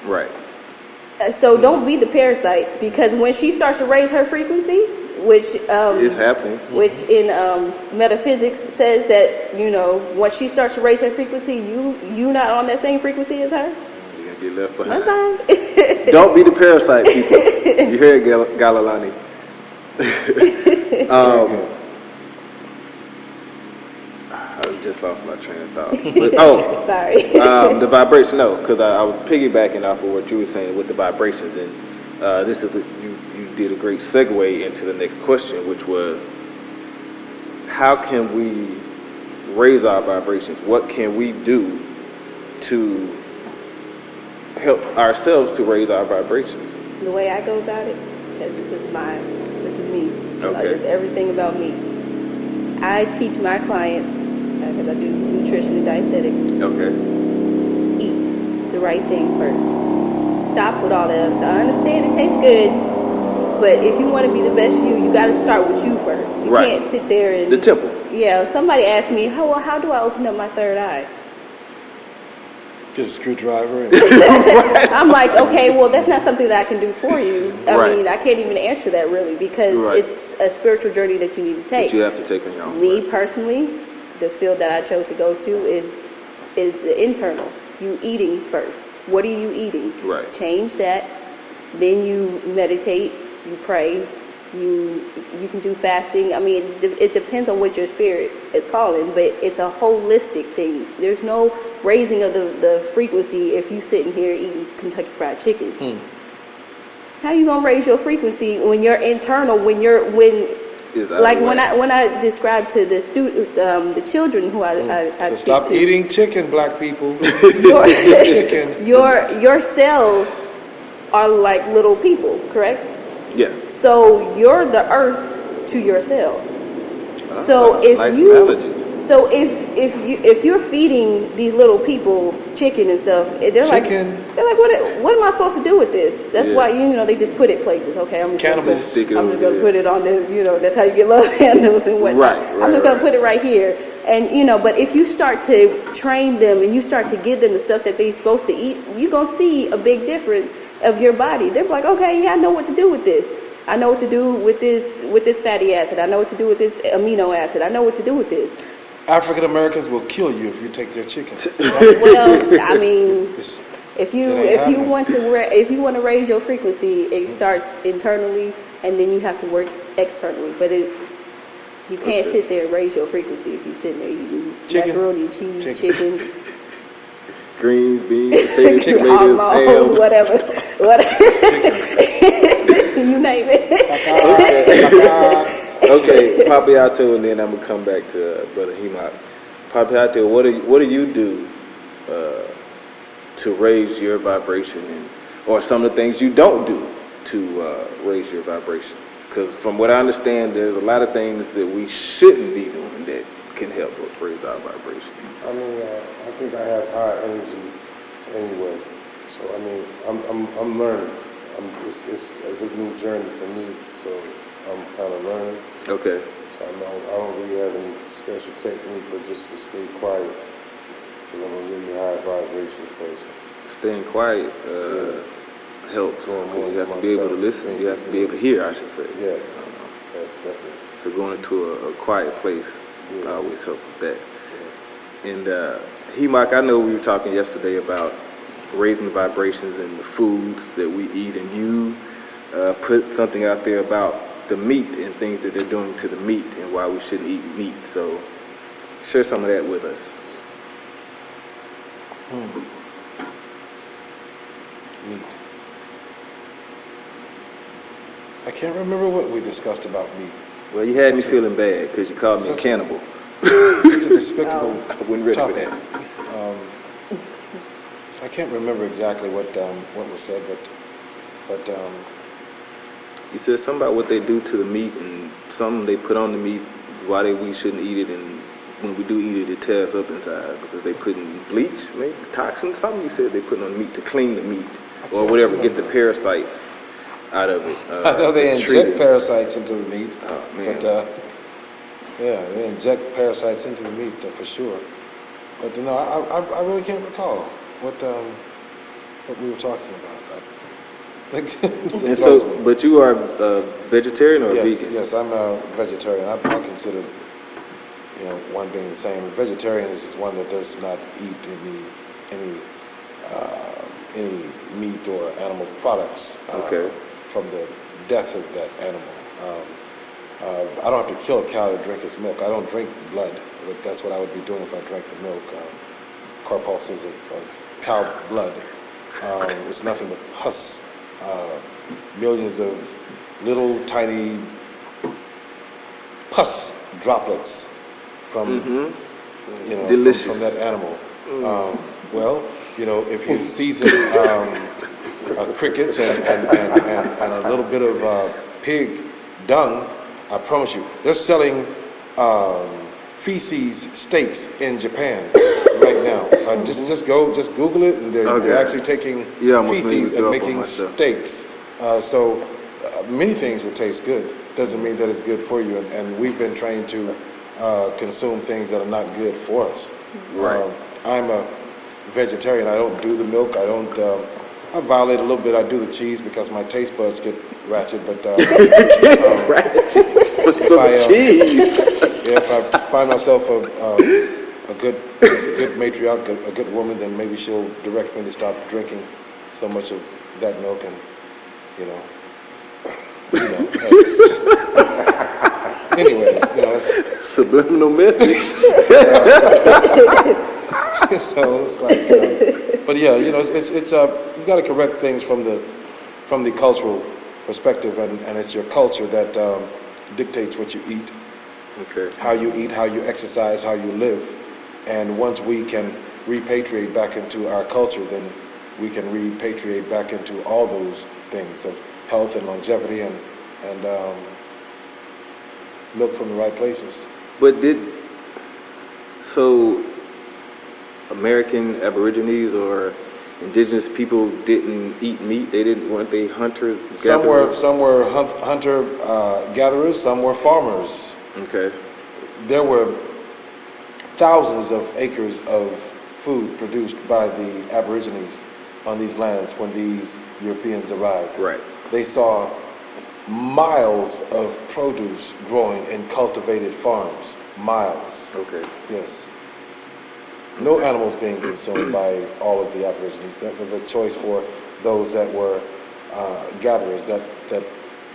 Right. So don't be the parasite, because when she starts to raise her frequency, which it's happening. Which in metaphysics says that, you know, once she starts to raise her frequency, you not on that same frequency as her. You're gonna get left behind. Bye-bye. Don't be the parasite, people. You hear it, Galalani. I just lost my train of thought. But, sorry. The vibration, no, because I was piggybacking off of what you were saying with the vibrations, and this is you did a great segue into the next question, which was, how can we raise our vibrations? What can we do to help ourselves to raise our vibrations? The way I go about it, because this is me. So Okay. it's everything about me. I teach my clients, because I do nutrition and dietetics, Okay. eat the right thing first. Stop with all that other stuff. I understand it tastes good, but if you want to be the best you got to start with you first. You Right. can't sit there and... The temple. Yeah, somebody asked me, how do I open up my third eye? Get a screwdriver. I'm like, okay, well, that's not something that I can do for you. I Right. mean, I can't even answer that really, because Right. it's a spiritual journey that you need to take. That you have to take on your own. Me personally, the field that I chose to go to is the internal. You eating first. What are you eating? Right. Change that. Then you meditate. You pray. You can do fasting. I mean, it depends on what your spirit is calling, but it's a holistic thing. There's no raising of the frequency if you sitting here eating Kentucky Fried Chicken. How you gonna raise your frequency when you're internal? When I describe to the the children who I So speak stop to, eating chicken, black people. your, Chicken. your cells are like little people, correct? Yeah. So you're the earth to your cells. So if nice you, analogy. so if you're feeding these little people chicken and stuff, they're like what am I supposed to do with this? That's Yeah. why they just put it places. Okay, I'm just Cannibals. Stick it I'm over just gonna there. put it on the that's how you get love handles and whatnot. Right, I'm just gonna right. put it right here. And but if you start to train them and you start to give them the stuff that they're supposed to eat, you're gonna see a big difference of your body. They're like, okay, yeah, I know what to do with this. I know what to do with this fatty acid. I know what to do with this amino acid. I know what to do with this. African Americans will kill you if you take their chicken. Well, I mean, if you It ain't want to raise your frequency, it starts internally, and then you have to work externally. But you can't sit there and raise your frequency if you're sitting there eating Chicken. macaroni and cheese, chicken. Greens, beans, potatoes, tomatoes, Almost, ham. whatever. You name it. Okay, Papiato, and then I'm gonna come back to Brother Hemoc. Papiato, what do you do to raise your vibration, or some of the things you don't do to raise your vibration? Because from what I understand, there's a lot of things that we shouldn't be doing that can help us raise our vibration. I mean, I think I have high energy anyway. So I mean, I'm learning. It's a new journey for me. So I'm kind of learning. Okay. So I don't really have any special technique, but just to stay quiet. Because I'm a really high vibration person. Staying quiet helps. Going more You have into to be able to myself, listen. You have to be able to hear, I should say. Yeah, that's definitely. So going into a quiet place Yeah. always helps with that. Yeah. And Hemoc, I know we were talking yesterday about raising the vibrations and the foods that we eat, and you put something out there about the meat and things that they're doing to the meat and why we shouldn't eat meat. So share some of that with us. Meat. I can't remember what we discussed about meat. Well, you had me feeling bad because you called me a cannibal. Such a despicable I wasn't ready for topic. that. I can't remember exactly what was said, but You said something about what they do to the meat and something they put on the meat, why we shouldn't eat it, and when we do eat it, it tears up inside because they put in bleach, maybe toxins, something you said they put on the meat to clean the meat or whatever, get the parasites out of it. I know they to treat inject it. parasites into the meat. Oh, man. But yeah, they inject parasites into the meat for sure. But no, I really can't recall what we were talking about. And so, but you are vegetarian or yes, vegan? yes, I'm a vegetarian. I consider, one being the same. A vegetarian is one that does not eat any meat or animal products Okay. from the death of that animal. I don't have to kill a cow to drink its milk. I don't drink blood, but that's what I would be doing if I drank the milk. Corpuscles of cow blood. It's nothing but pus. Millions of little tiny pus droplets from Delicious. from that animal. Well, if you season crickets and a little bit of pig dung, I promise you, they're selling feces steaks in Japan right now. Just Google it, and they're actually taking feces and making steaks. So many things will taste good. Doesn't mean that it's good for you, and we've been trained to consume things that are not good for us. Right. I'm a vegetarian. I don't do the milk. I violate a little bit. I do the cheese because my taste buds get ratchet. But if I find myself a good matriarch, a good woman, then maybe she'll direct me to stop drinking so much of that milk, and anyway, it's Subliminal message. it's like, but yeah, it's you've got to correct things from the cultural perspective, and it's your culture that dictates what you eat, how you eat, how you exercise, how you live, and once we can repatriate back into our culture, then we can repatriate back into all those things of health and longevity and look from the right places. But American Aborigines or indigenous people didn't eat meat? Weren't they hunters? Some were hunter gatherers. Some were farmers. Okay. There were thousands of acres of food produced by the Aborigines on these lands when these Europeans arrived. Right. They saw miles of produce growing in cultivated farms. Miles. Okay. Yes. No animals being consumed by all of the Aborigines. That was a choice for those that were gatherers that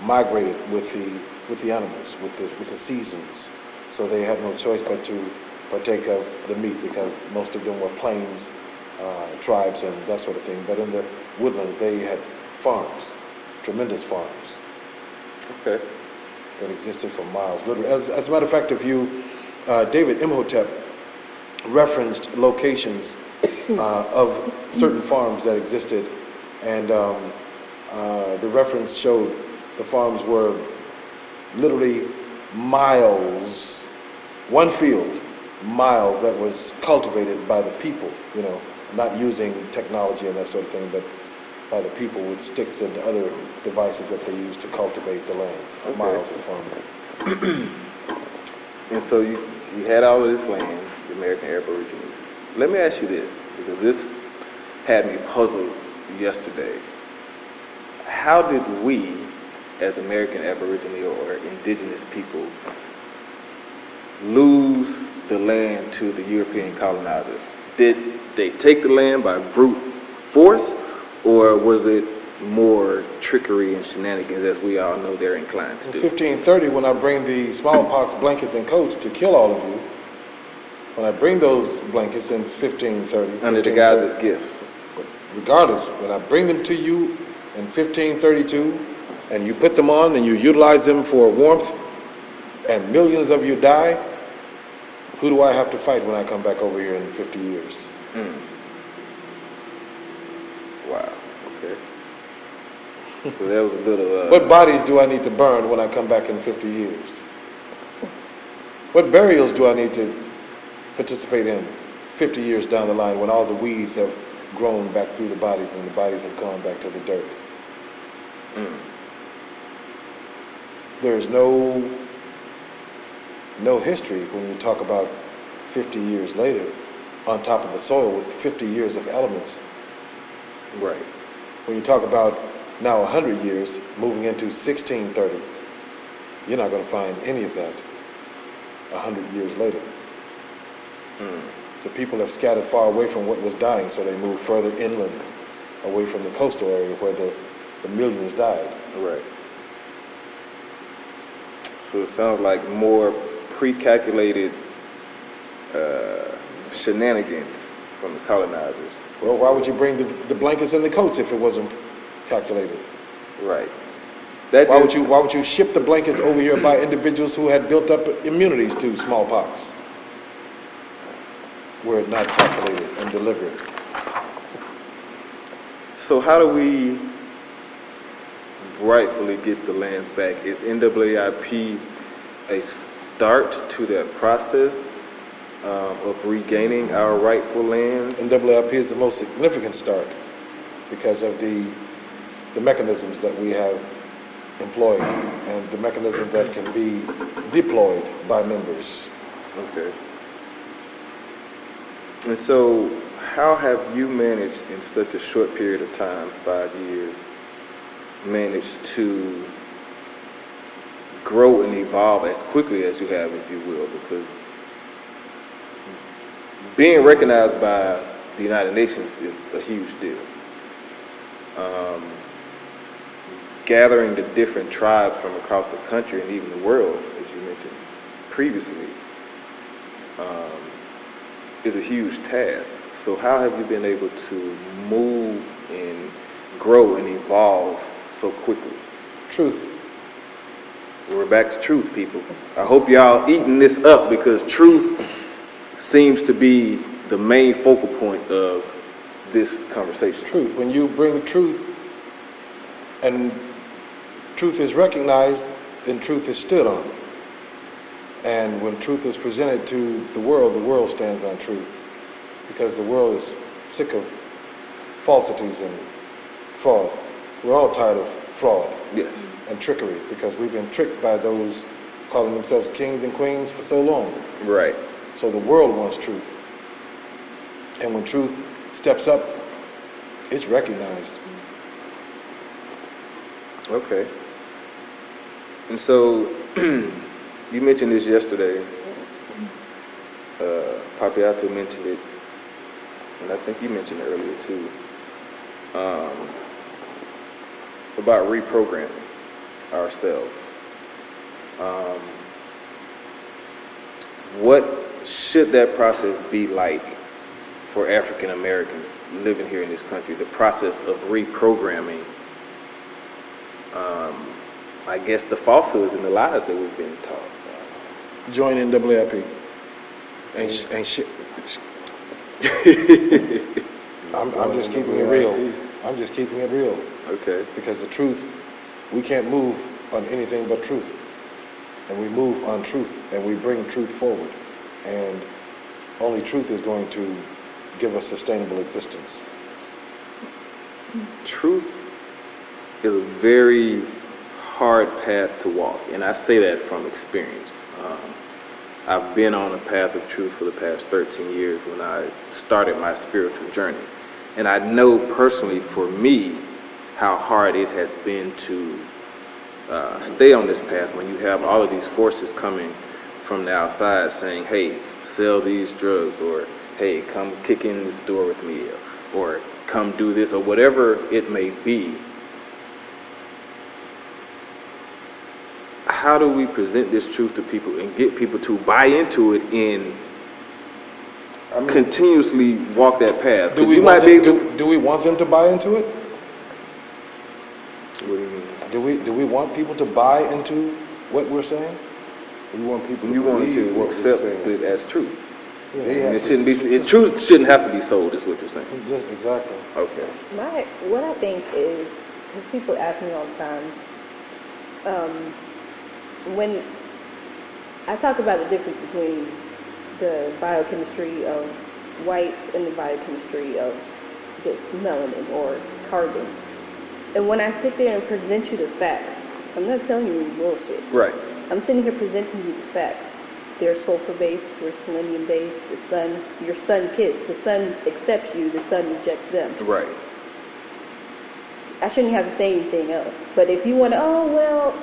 migrated with the animals, with the seasons. So they had no choice but to partake of the meat because most of them were plains tribes and that sort of thing. But in the woodlands, they had farms, tremendous farms. Okay. That existed for miles. Literally, as a matter of fact, if you David Imhotep referenced locations of certain farms that existed, and the reference showed the farms were literally miles, one field, miles that was cultivated by the people, not using technology and that sort of thing, but by the people with sticks and other devices that they used to cultivate the lands, miles of farmland. And so you had all of this land, the American Aborigines. Let me ask you this, because this had me puzzled yesterday. How did we, as American Aborigine or indigenous people, lose the land to the European colonizers? Did they take the land by brute force, or was it more trickery and shenanigans, as we all know they're inclined to In do? 1530, when I bring the smallpox blankets and coats to kill all of you, when I bring those blankets in 1530, Under the guise of gifts. but regardless, when I bring them to you in 1532, and you put them on and you utilize them for warmth, and millions of you die, Who do I have to fight when I come back over here in 50 years? Wow, okay. So that was a little, What bodies do I need to burn when I come back in 50 years? What burials do I need to participate in 50 years down the line when all the weeds have grown back through the bodies and the bodies have gone back to the dirt? There's no history when you talk about 50 years later on top of the soil with 50 years of elements. right, When you talk about now 100 years moving into 1630, you're not going to find any of that 100 years later. The people have scattered far away from what was dying, so they moved further inland, away from the coastal area where the millions died. right. So it sounds like more pre-calculated shenanigans from the colonizers. Well, why would you bring the blankets and the coats if it wasn't calculated? Right. Why would you ship the blankets over here by individuals who had built up immunities to smallpox? Were it not calculated and delivered? So how do we rightfully get the lands back? Is NAAIP a start to that process of regaining our rightful land? NAAIP is the most significant start because of the mechanisms that we have employed and the mechanism that can be deployed by members. Okay. And so how have you managed in such a short period of time, 5 years, managed to grow and evolve as quickly as you have, if you will? Because being recognized by the United Nations is a huge deal. Gathering the different tribes from across the country and even the world, as you mentioned previously, is a huge task. So how have you been able to move and grow and evolve so quickly? Truth. We're back to truth, people. I hope y'all eating this up because truth seems to be the main focal point of this conversation. Truth. When you bring truth and truth is recognized, then truth is stood on. And when truth is presented to the world stands on truth. Because the world is sick of falsities and fraud. We're all tired of fraud. Yes. And trickery because we've been tricked by those calling themselves kings and queens for so long. Right. So the world wants truth. And when truth steps up, it's recognized. Okay. And so, you mentioned this yesterday. Papiato mentioned it, and I think you mentioned it earlier too, about reprogramming ourselves. What should that process be like for African Americans living here in this country? The process of reprogramming, I guess, the falsehoods and the lies that we've been taught. Join NAAIP. Ain't shit. I'm just keeping it real. I'm just keeping it real. Okay. Because the truth, we can't move on anything but truth. And we move on truth, and we bring truth forward. And only truth is going to give us sustainable existence. Truth is a very hard path to walk, and I say that from experience. I've been on a path of truth for the past 13 years when I started my spiritual journey. And I know personally for me how hard it has been to stay on this path when you have all of these forces coming from the outside saying, hey, sell these drugs, or hey, come kick in this door with me, or come do this, or whatever it may be. How do we present this truth to people and get people to buy into it and continuously walk that path? Do we want them to buy into it? What do you mean? Do we want people to buy into what we're saying? We want people You to want believe to what we're accept saying. it as truth. They And have it to- shouldn't be, truth shouldn't have to be sold, is what you're saying. Yes, exactly. Okay. What I think is, because people ask me all the time, when I talk about the difference between the biochemistry of white and the biochemistry of just melanin or carbon. And when I sit there and present you the facts, I'm not telling you bullshit. Right. I'm sitting here presenting you the facts. They're sulfur-based, we're selenium-based, the sun, your sun kiss, the sun accepts you, the sun rejects them. Right. I shouldn't have to say anything else. But if you want to, oh, well,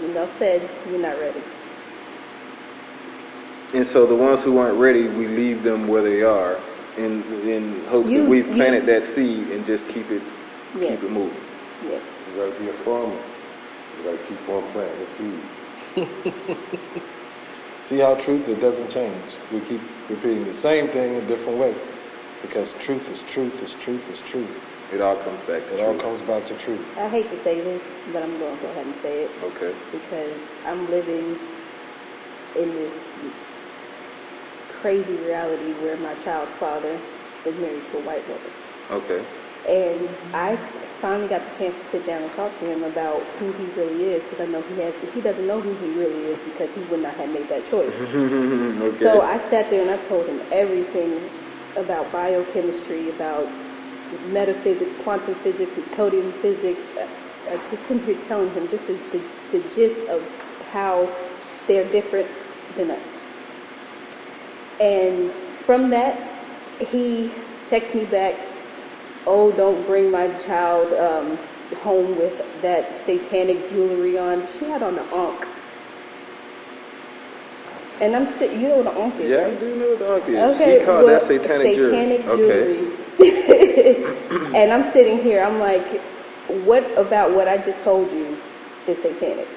enough said, you're not ready. And so the ones who aren't ready, we leave them where they are in hopes that we've planted that seed and just keep it moving. Yes. You gotta be a farmer. You gotta keep on planting the seed. See how truth, it doesn't change. We keep repeating the same thing in a different way. Because truth is truth is truth is truth. It all comes back to It all comes back to truth. I hate to say this, but I'm going to go ahead and say it. Okay. Because I'm living in this crazy reality where my child's father is married to a white woman. Okay. And I finally got the chance to sit down and talk to him about who he really is, because I know he doesn't know who he really is because he would not have made that choice. Okay. So I sat there and I told him everything about biochemistry, about metaphysics, quantum physics, Newtonian physics. I just sit here telling him just the gist of how they're different than us. And from that, he texts me back, oh, don't bring my child home with that satanic jewelry on. She had on the ankh. And I'm sitting, you know what an ankh is, Yeah, I right? do know what the ankh is. Okay, He called well, that satanic jewelry. jewelry. And I'm sitting here, I'm like, what about what I just told you is satanic?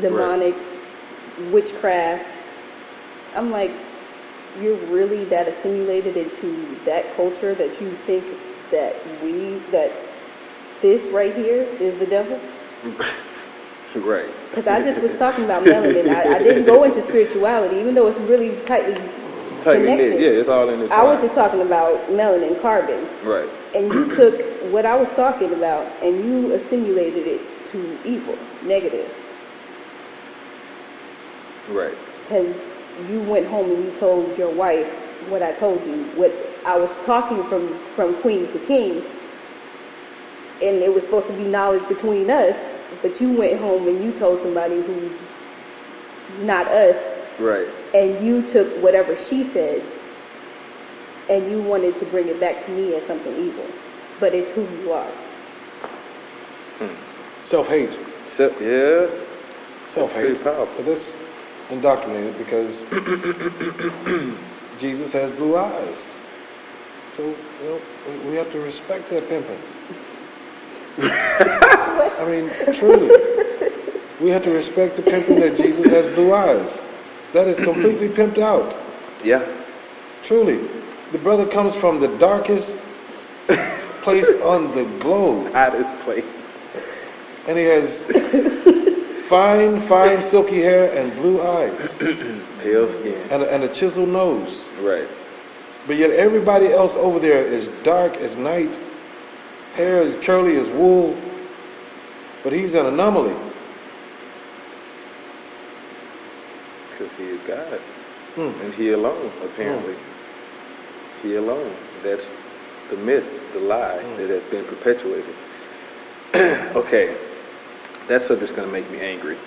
Demonic, witchcraft. I'm like, you're really that assimilated into that culture that you think that this right here is the devil? Right. Because I just was talking about melanin. I didn't go into spirituality, even though it's really tightly connected. Yeah, it's all in the I was just talking about melanin, carbon. Right. And you took what I was talking about and you assimilated it to evil, negative. Right. Because you went home and you told your wife what I told you, what I was talking from queen to king, and it was supposed to be knowledge between us, but you went home and you told somebody who's not us, Right. and you took whatever she said and you wanted to bring it back to me as something evil, but it's who you are. Self-hate. Yeah. Self-hate. Pretty powerful. But that's indoctrinated because Jesus has blue eyes. So, you know, we have to respect that pimping. I mean, truly. We have to respect the pimping that Jesus has blue eyes. That is completely pimped out. Yeah. Truly. The brother comes from the darkest place on the globe. Hottest place. And he has fine, silky hair and blue eyes. Pale skin. And a chiseled nose. Right. But yet everybody else over there is dark as night, hair is curly as wool, but he's an anomaly. Because he is God. And he alone, apparently. He alone. That's the myth, the lie that has been perpetuated. Okay. That subject's going to make me angry.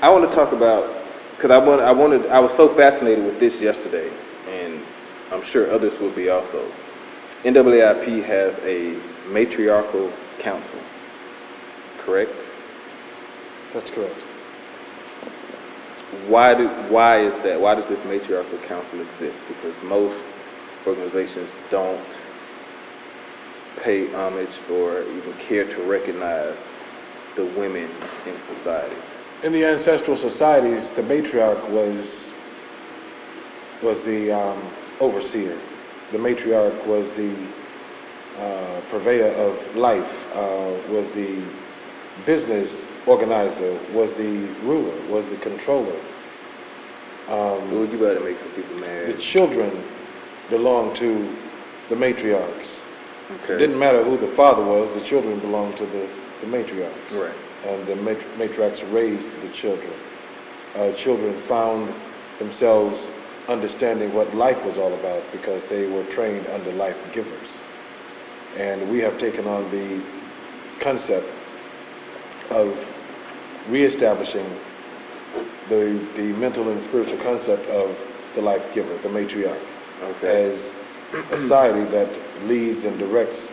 I want to talk about, because I was so fascinated with this yesterday, and I'm sure others will be also. NAAIP has a matriarchal council, correct? That's correct. Why is that? Why does this matriarchal council exist? Because most organizations don't pay homage or even care to recognize the women in society. In the ancestral societies, the matriarch was the overseer. The matriarch was the purveyor of life, was the business organizer, was the ruler, was the controller. Well, you better make some people The mad. children belonged to the matriarchs. Okay. It didn't matter who the father was, the children belonged to the matriarchs. Right. And the matriarchs raised the children. Children found themselves understanding what life was all about because they were trained under life givers. And we have taken on the concept of reestablishing the mental and spiritual concept of the life giver, the matriarch, as a society that leads and directs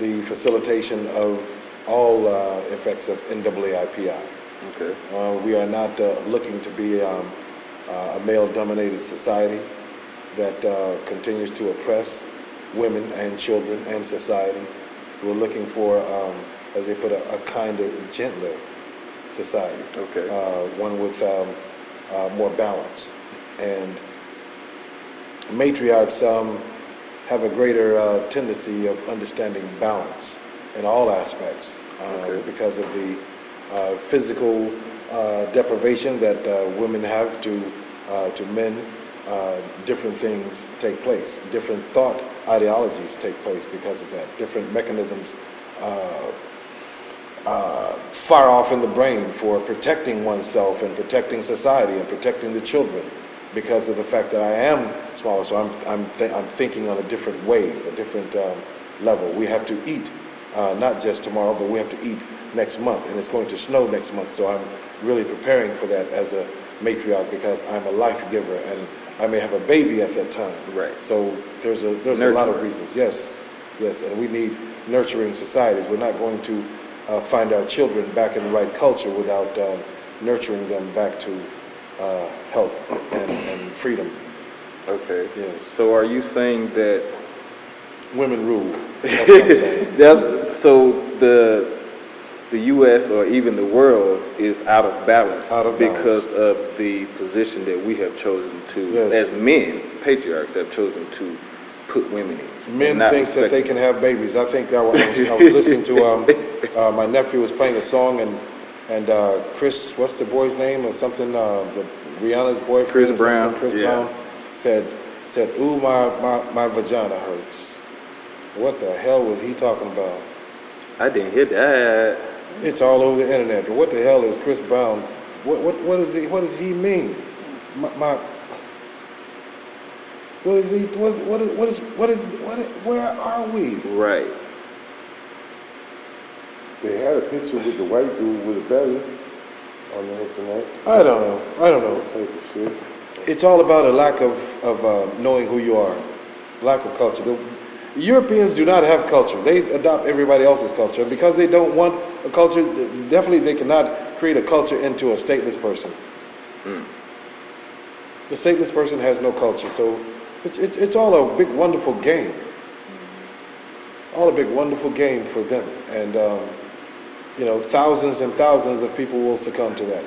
the facilitation of all effects of NAAIP. Okay. We are not looking to be a male-dominated society that continues to oppress women and children and society. We're looking for, as they put a kinder, gentler society. Okay. One with more balance. And matriarchs have a greater tendency of understanding balance in all aspects because of the physical deprivation that women have to men. Different things take place. Different thought ideologies take place because of that. Different mechanisms far off in the brain for protecting oneself and protecting society and protecting the children because of the fact that I am smaller. So I'm thinking on a different wave, a different level. We have to eat, not just tomorrow, but we have to eat next month, and it's going to snow next month. So I'm really preparing for that as a matriarch because I'm a life giver and I may have a baby at that time. Right. So there's a lot of reasons. Yes, and we need nurturing societies. We're not going to find our children back in the right culture without nurturing them back to health and freedom. Okay. Yes. So are you saying that Women rule. That's what I'm saying. so the U.S. or even the world is out of balance, because of the position that we have chosen to, as men, patriarchs, have chosen to put women in. Men think that they can have babies. I think that I was listening to my nephew was playing a song and Chris, what's the boy's name or something? Rihanna's boyfriend, Chris Brown. Chris Brown said, "Ooh, my vagina hurts." What the hell was he talking about? I didn't hear that. It's all over the internet. What the hell is Chris Brown? What does he mean? Where are we? Right. They had a picture with the white dude with a belly on the internet. I don't know. That type of shit. It's all about a lack of knowing who you are, lack of culture. The Europeans do not have culture. They adopt everybody else's culture. And because they don't want a culture, definitely they cannot create a culture into a stateless person. The stateless person has no culture. So it's all a big, wonderful game. All a big, wonderful game for them. And, thousands and thousands of people will succumb to that.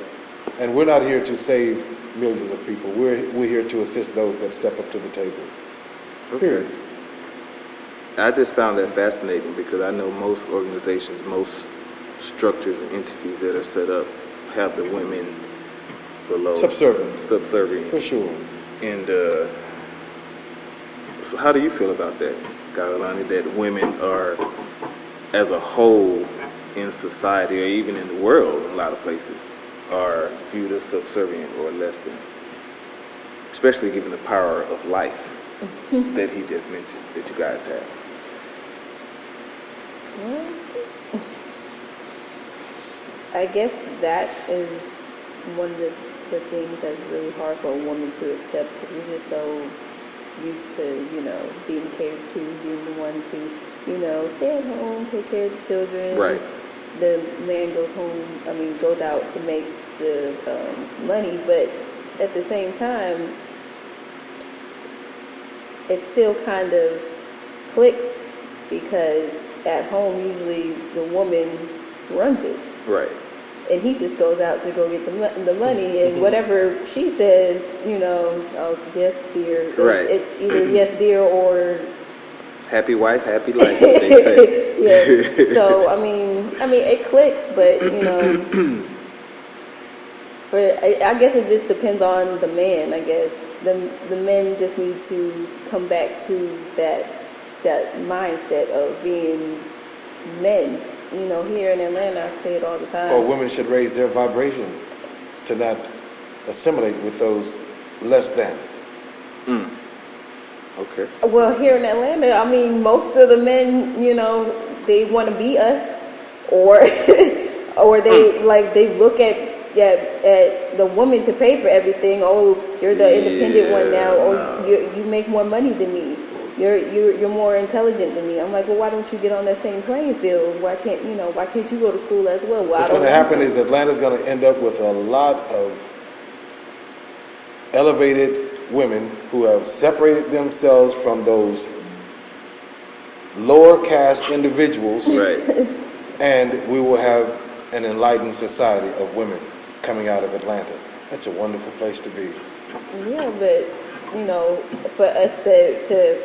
And we're not here to save millions of people. We're here to assist those that step up to the table. Period. I just found that fascinating because I know most organizations, most structures and entities that are set up have the women below. Subservient. For sure. And so how do you feel about that, Kailani, that women are, as a whole in society or even in the world, in a lot of places, are viewed as subservient or less than, especially given the power of life that he just mentioned, that you guys have? I guess that is one of the things that's really hard for a woman to accept because we're just so used to, being catered to, being the ones who, stay at home, take care of the children. Right. The man goes out to make the money, but at the same time, it still kind of clicks because at home, usually the woman runs it. Right. And he just goes out to go get the money, and whatever she says, oh, yes, dear. Right. It's either yes, dear, or Happy wife, happy life, as they say. Yes. So I mean, it clicks, but I guess it just depends on the man. I guess the men just need to come back to that mindset of being men. Here in Atlanta, I say it all the time. Or women should raise their vibration to not assimilate with those less than. Okay. Well, here in Atlanta, I mean, most of the men, they want to be us, or or they look at the woman to pay for everything. Oh, you're the independent one now. Oh, you make more money than me. You're more intelligent than me. I'm like, well, why don't you get on that same playing field? Why can't you go to school as well? What's going to happen is Atlanta's going to end up with a lot of elevated women who have separated themselves from those lower caste individuals, Right. and we will have an enlightened society of women coming out of Atlanta. That's a wonderful place to be. Yeah, but for us to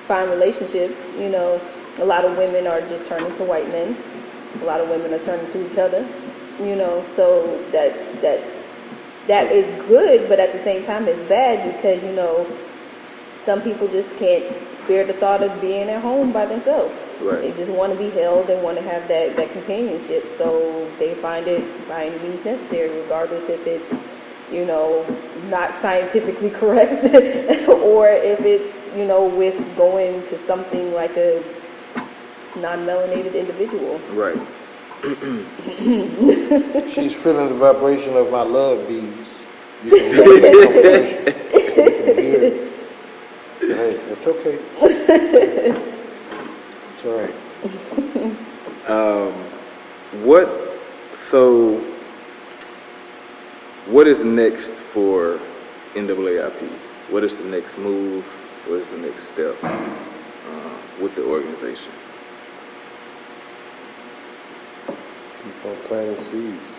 find relationships, a lot of women are just turning to white men. A lot of women are turning to each other. So that is good, but at the same time it's bad because some people just can't bear the thought of being at home by themselves. Right. They just want to be held. They want to have that companionship. So they find it by any means necessary, regardless if it's not scientifically correct or if it's with going to something like a non-melanated individual. Right. She's feeling the vibration of my love beads. You can hear that conversation. You can hear it. Hey, it's okay. It's all right. What is next for NAAIP? What is the next move? What is the next step with the organization? Keep on planting seeds.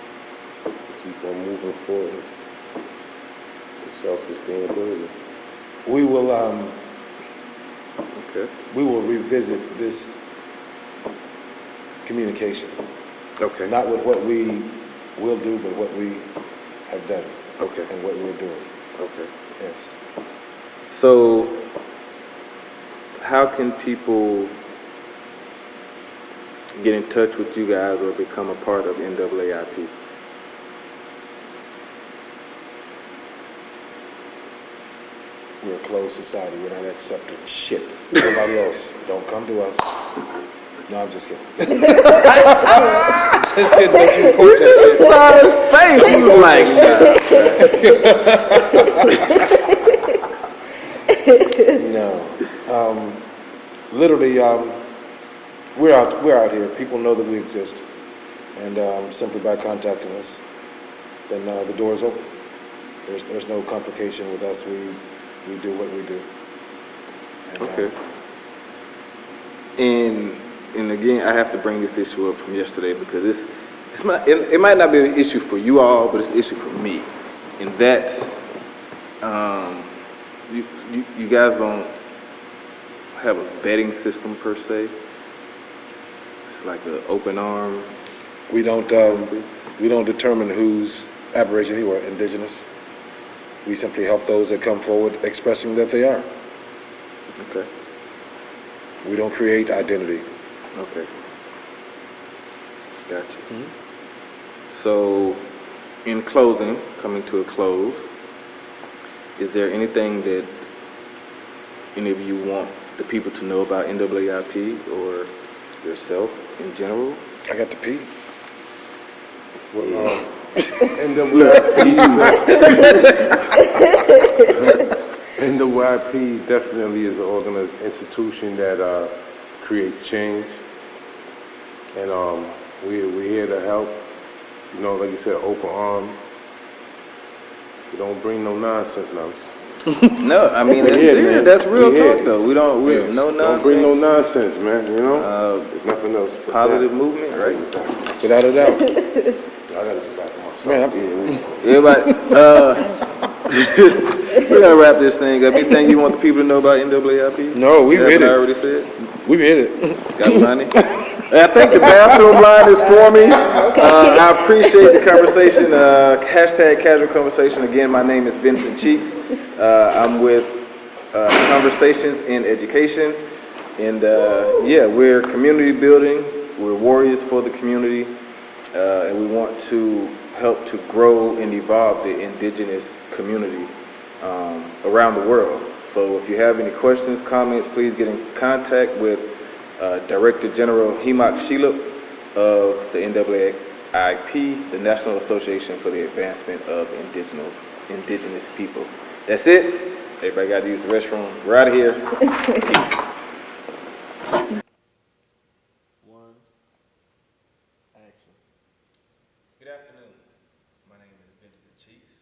Keep on moving forward to self-sustainability. We will Okay. we will revisit this communication. Okay. Not with what we will do, but what we have done. Okay. And what we're doing. Okay. Yes. So, how can people get in touch with you guys or become a part of NAAIP? We're a closed society. We're not accepting shit. Nobody else. Don't come to us. No, I'm just kidding. Just kidding. Don't you quote that shit. His face, he was like, No. Literally, we're out here. People know that we exist, and simply by contacting us, then the door is open. There's no complication with us. We do what we do. And, okay. And again, I have to bring this issue up from yesterday because it might not be an issue for you all, but it's an issue for me. And that's you guys don't have a vetting system per se. It's like an open arm. we don't determine who's Aborigine or Indigenous. We simply help those that come forward expressing that they are. Okay. We don't create identity. Okay. Gotcha. Mm-hmm. So, in closing, coming to a close, is there anything that any of you want the people to know about NAAIP or yourself in general? I got to pee. Well, NAAIP definitely is an institution that creates change, and we're here to help. Like you said, open arms. We don't bring no nonsense now. No, I mean that's serious. Man. That's real talk though. We no nonsense. Don't bring no nonsense, man. There's nothing else. But Positive movement, right? Without a doubt. I gotta get back to myself. Man, Everybody, we're gonna wrap this thing up. Anything you want the people to know about NAAIP? No, we read I it. already said. We read it. Got money. I think the bathroom line is for me. I appreciate the conversation. Hashtag casual conversation. Again, my name is Vincent Cheeks. I'm with Conversations in Education. And yeah, we're community building. We're warriors for the community. And we want to help to grow and evolve the indigenous community around the world. So if you have any questions, comments, please get in contact with Director General Hemoc Xelup of the NAAIP, the National Association for the Advancement of Indigenous People. That's it. Everybody got to use the restroom. We're out of here. One. Action. Good afternoon. My name is Vincent Cheeks.